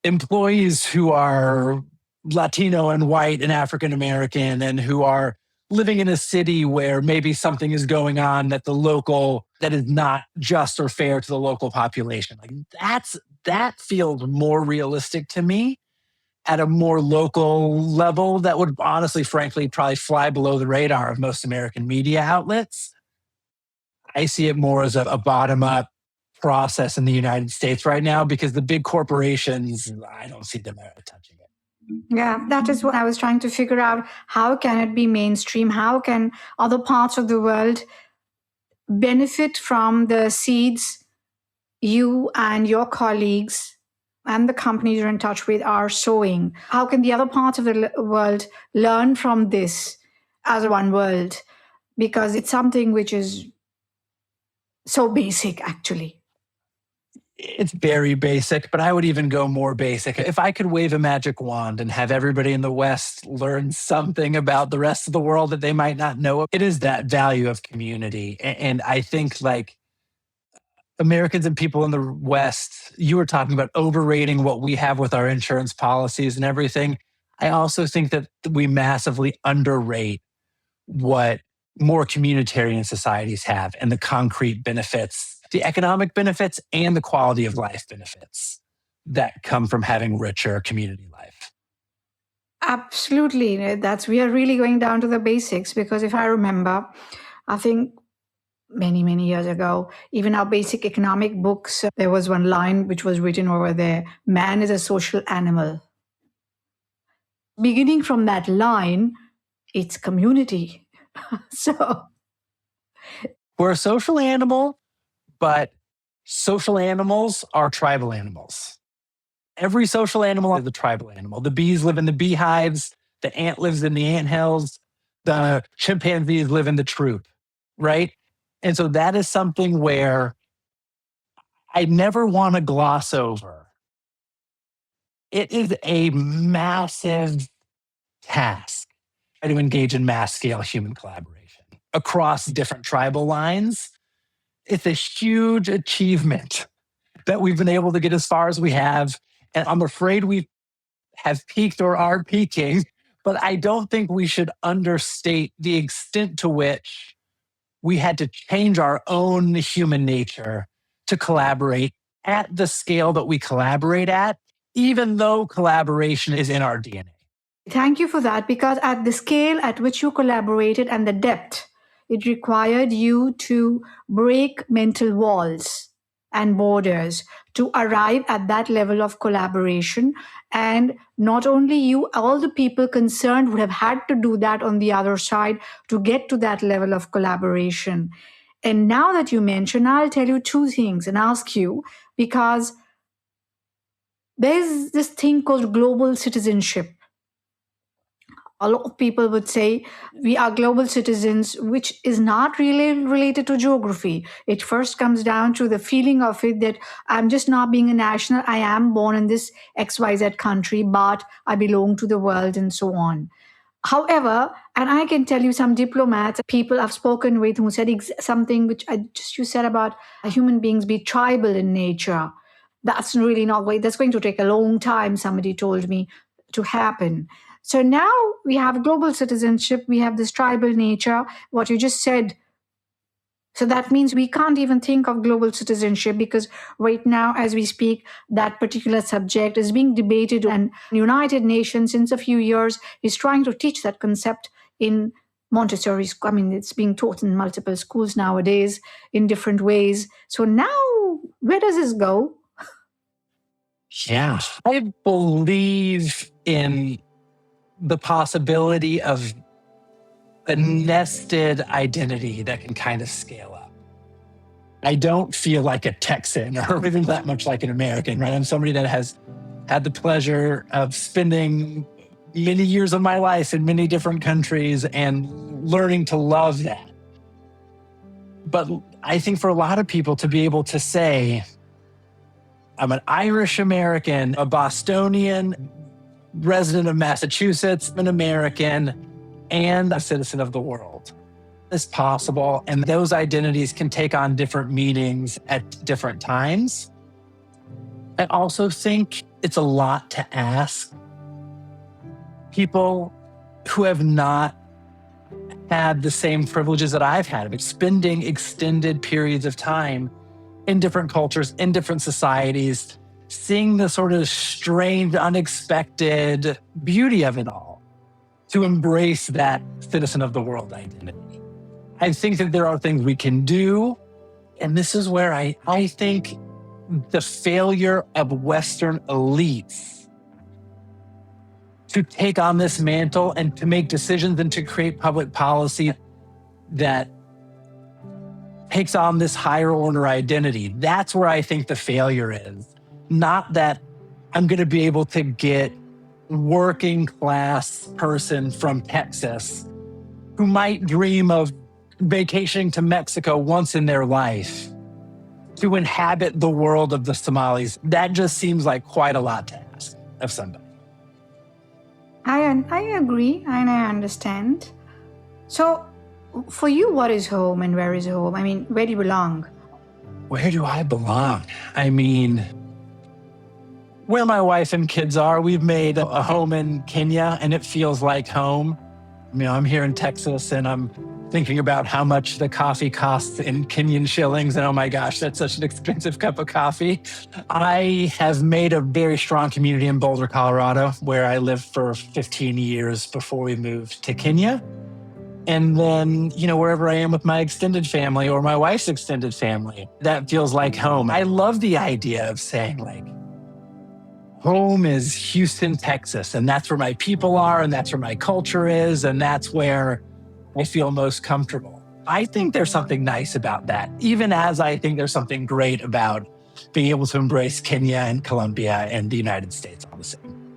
employees who are Latino and white and African American, and who are living in a city where maybe something is going on that is not just or fair to the local population. Like that feels more realistic to me at a more local level that would honestly, frankly, probably fly below the radar of most American media outlets. I see it more as a bottom-up process in the United States right now because the big corporations, I don't see them touching it. Yeah, that is what I was trying to figure out. How can it be mainstream? How can other parts of the world benefit from the seeds you and your colleagues and the companies you're in touch with are sowing? How can the other parts of the world learn from this as one world? Because it's something which is so basic, actually. It's very basic, but I would even go more basic. If I could wave a magic wand and have everybody in the West learn something about the rest of the world that they might not know, it is that value of community. And I think like Americans and people in the West, you were talking about overrating what we have with our insurance policies and everything. I also think that we massively underrate what more communitarian societies have and the concrete benefits, the economic benefits and the quality of life benefits that come from having richer community life. Absolutely. We are really going down to the basics, because if I remember, I think many years ago, even our basic economic books, there was one line which was written over there: man is a social animal. Beginning from that line, it's community. So we're a social animal, but social animals are tribal animals. Every social animal is a tribal animal. The bees live in the beehives, the ant lives in the anthills, the chimpanzees live in the troop, right? And so that is something where I never want to gloss over. It is a massive task to engage in mass scale human collaboration across different tribal lines. It's a huge achievement that we've been able to get as far as we have. And I'm afraid we have peaked or are peaking, but I don't think we should understate the extent to which we had to change our own human nature to collaborate at the scale that we collaborate at, even though collaboration is in our DNA. Thank you for that, because at the scale at which you collaborated and the depth, it required you to break mental walls and borders to arrive at that level of collaboration. And not only you, all the people concerned would have had to do that on the other side to get to that level of collaboration. And now that you mention, I'll tell you two things and ask you, because There's this thing called global citizenship. A lot of people would say we are global citizens, which is not really related to geography. It first comes down to the feeling of it that I'm just not being a national. I am born in this XYZ country, but I belong to the world and so on. However, and I can tell you some diplomats, people I've spoken with who said something which you said about human beings be tribal in nature. That's really not way. That's going to take a long time, somebody told me, to happen. So now we have global citizenship, we have this tribal nature, what you just said. So that means we can't even think of global citizenship because right now, as we speak, that particular subject is being debated, and United Nations since a few years is trying to teach that concept in Montessori school. I mean, it's being taught in multiple schools nowadays in different ways. So now, where does this go? Yeah, I believe in the possibility of a nested identity that can kind of scale up. I don't feel like a Texan or even that much like an American, right? I'm somebody that has had the pleasure of spending many years of my life in many different countries and learning to love that. But I think for a lot of people to be able to say, I'm an Irish American, a Bostonian, resident of Massachusetts, an American, and a citizen of the world is possible. And those identities can take on different meanings at different times. I also think it's a lot to ask people who have not had the same privileges that I've had of spending extended periods of time in different cultures, in different societies, seeing the sort of strange, unexpected beauty of it all, to embrace that citizen of the world identity. I think that there are things we can do, and this is where I think the failure of Western elites to take on this mantle and to make decisions and to create public policy that takes on this higher order identity. That's where I think the failure is. Not that I'm going to be able to get working class person from Texas who might dream of vacationing to Mexico once in their life to inhabit the world of the Somalis. That just seems like quite a lot to ask of somebody. I agree and I understand. So for you, what is home and where is home? I mean, where do you belong? Where do I belong? I mean, where my wife and kids are, we've made a home in Kenya and it feels like home. You know, I'm here in Texas and I'm thinking about how much the coffee costs in Kenyan shillings. And oh my gosh, that's such an expensive cup of coffee. I have made a very strong community in Boulder, Colorado, where I lived for 15 years before we moved to Kenya. And then, you know, wherever I am with my extended family or my wife's extended family, that feels like home. I love the idea of saying like, home is Houston, Texas, and that's where my people are, and that's where my culture is, and that's where I feel most comfortable. I think there's something nice about that, even as I think there's something great about being able to embrace Kenya and Colombia and the United States all the same.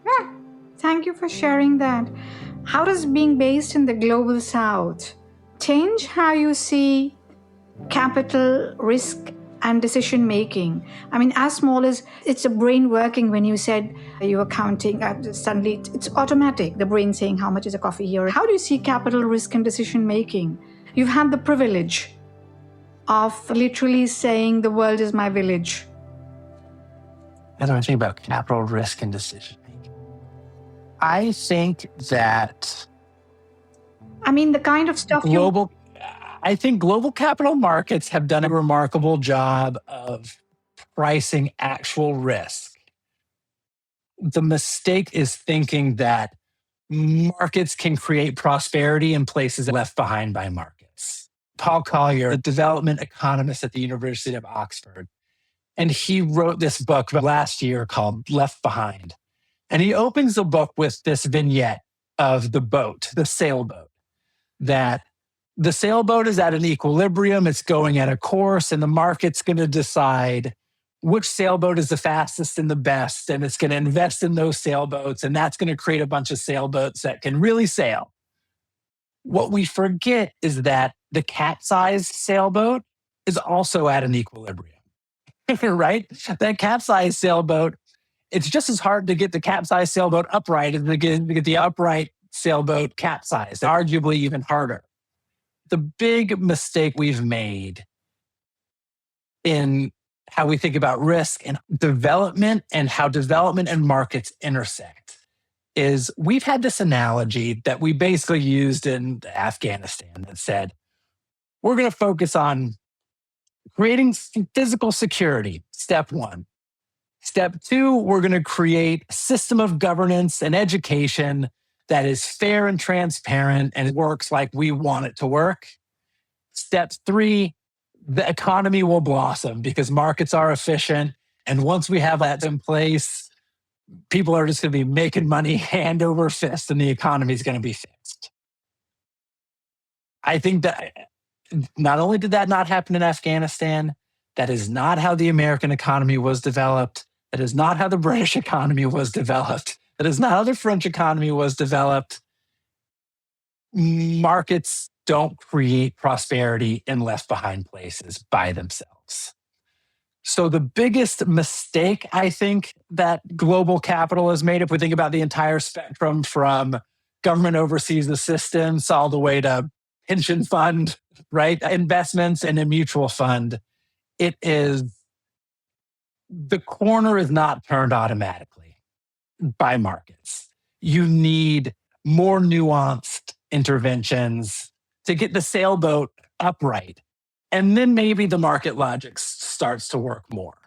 Yeah, thank you for sharing that. How does being based in the global South change how you see capital, risk, and decision making? I mean, as small as it's a brain working when you said you were counting, suddenly it's automatic, the brain saying how much is a coffee here. How do you see capital, risk, and decision making? You've had the privilege of literally saying the world is my village. As I think about capital, risk, and decision making, I think that I mean, the kind of stuff I think global capital markets have done a remarkable job of pricing actual risk. The mistake is thinking that markets can create prosperity in places left behind by markets. Paul Collier, a development economist at the University of Oxford, and he wrote this book last year called Left Behind. And he opens the book with this vignette of the boat, the sailboat, that the sailboat is at an equilibrium, it's going at a course, and the market's going to decide which sailboat is the fastest and the best, and it's going to invest in those sailboats, and that's going to create a bunch of sailboats that can really sail. What we forget is that the capsized sailboat is also at an equilibrium, right? That capsized sailboat, it's just as hard to get the capsized sailboat upright as to get the upright sailboat capsized, arguably even harder. The big mistake we've made in how we think about risk and development and how development and markets intersect is we've had this analogy that we basically used in Afghanistan that said, we're going to focus on creating physical security, step one. Step two, we're going to create a system of governance and education that is fair and transparent and works like we want it to work. Step three, the economy will blossom because markets are efficient. And once we have that in place, people are just going to be making money hand over fist and the economy is going to be fixed. I think that not only did that not happen in Afghanistan, that is not how the American economy was developed. That is not how the British economy was developed. That is not how the French economy was developed. Markets don't create prosperity in left behind places by themselves. So the biggest mistake, I think, that global capital has made, if we think about the entire spectrum from government oversees the systems all the way to pension fund, right? Investments in a mutual fund, it is the corner is not turned automatically by markets. You need more nuanced interventions to get the sailboat upright. And then maybe the market logic starts to work more.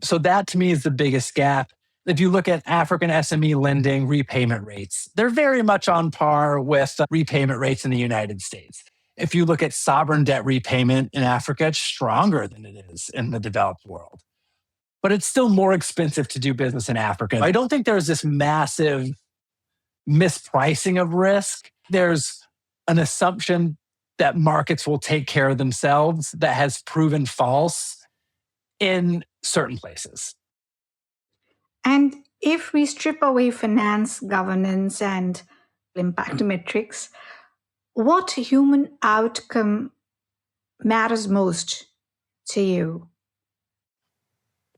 So that to me is the biggest gap. If you look at African SME lending repayment rates, they're very much on par with repayment rates in the United States. If you look at sovereign debt repayment in Africa, it's stronger than it is in the developed world. But it's still more expensive to do business in Africa. I don't think there's this massive mispricing of risk. There's an assumption that markets will take care of themselves that has proven false in certain places. And if we strip away finance, governance, and impact metrics, what human outcome matters most to you?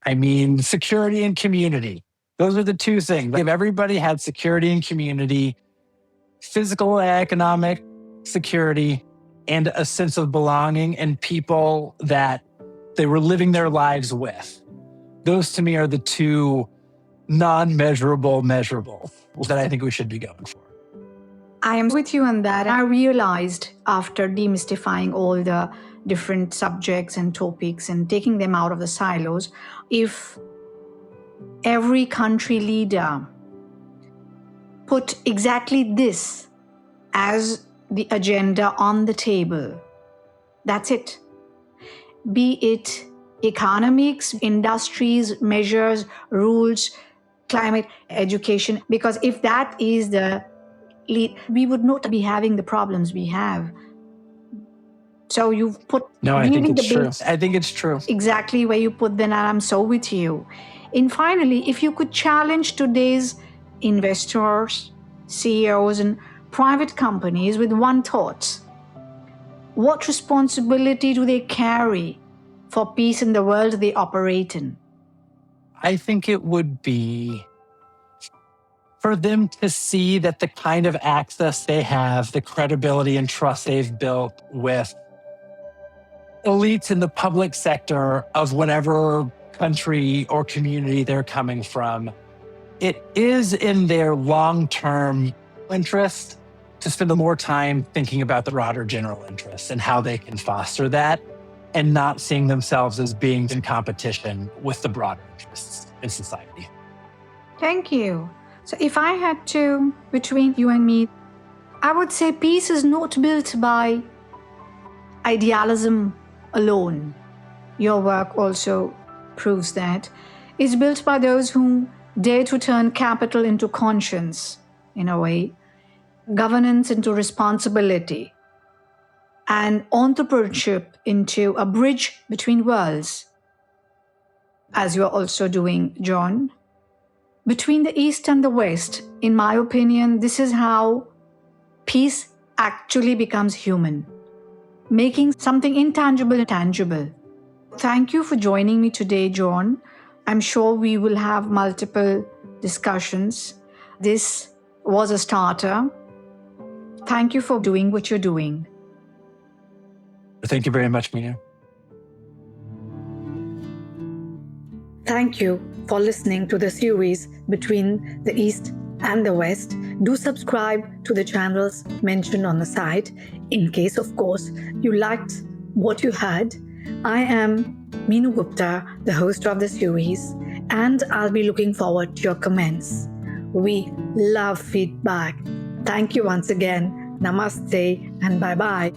I mean, security and community. Those are the two things. If everybody had security and community, physical and economic security, and a sense of belonging and people that they were living their lives with. Those to me are the two non-measurable measurables that I think we should be going for. I am with you on that. I realized after demystifying all the different subjects and topics and taking them out of the silos, if every country leader put exactly this as the agenda on the table, that's it. Be it economics, industries, measures, rules, climate, education, because if that is the lead, we would not be having the problems we have. So you've put I think it's true. I think it's true. Exactly where you put them, and I'm so with you. And finally, if you could challenge today's investors, CEOs, and private companies with one thought, what responsibility do they carry for peace in the world they operate in? I think it would be for them to see that the kind of access they have, the credibility and trust they've built with elites in the public sector of whatever country or community they're coming from, it is in their long-term interest to spend more time thinking about the broader general interests and how they can foster that and not seeing themselves as being in competition with the broader interests in society. Thank you. So if I had to, between you and me, I would say peace is not built by idealism alone. Your work also proves that. It's built by those who dare to turn capital into conscience, in a way, governance into responsibility, and entrepreneurship into a bridge between worlds. as you are also doing, Jon. Between the East and the West, in my opinion, this is how peace actually becomes human, making something intangible tangible. Thank you for joining me today, Jon. I'm sure we will have multiple discussions. This was a starter. Thank you for doing what you're doing. Thank you very much, Meenu. Thank you for listening to the series Between the East and the West. Do subscribe to the channels mentioned on the site in case, of course, you liked what you heard. I am Meenu Gupta, the host of the series, and I'll be looking forward to your comments. We love feedback. Thank you once again. Namaste and bye-bye.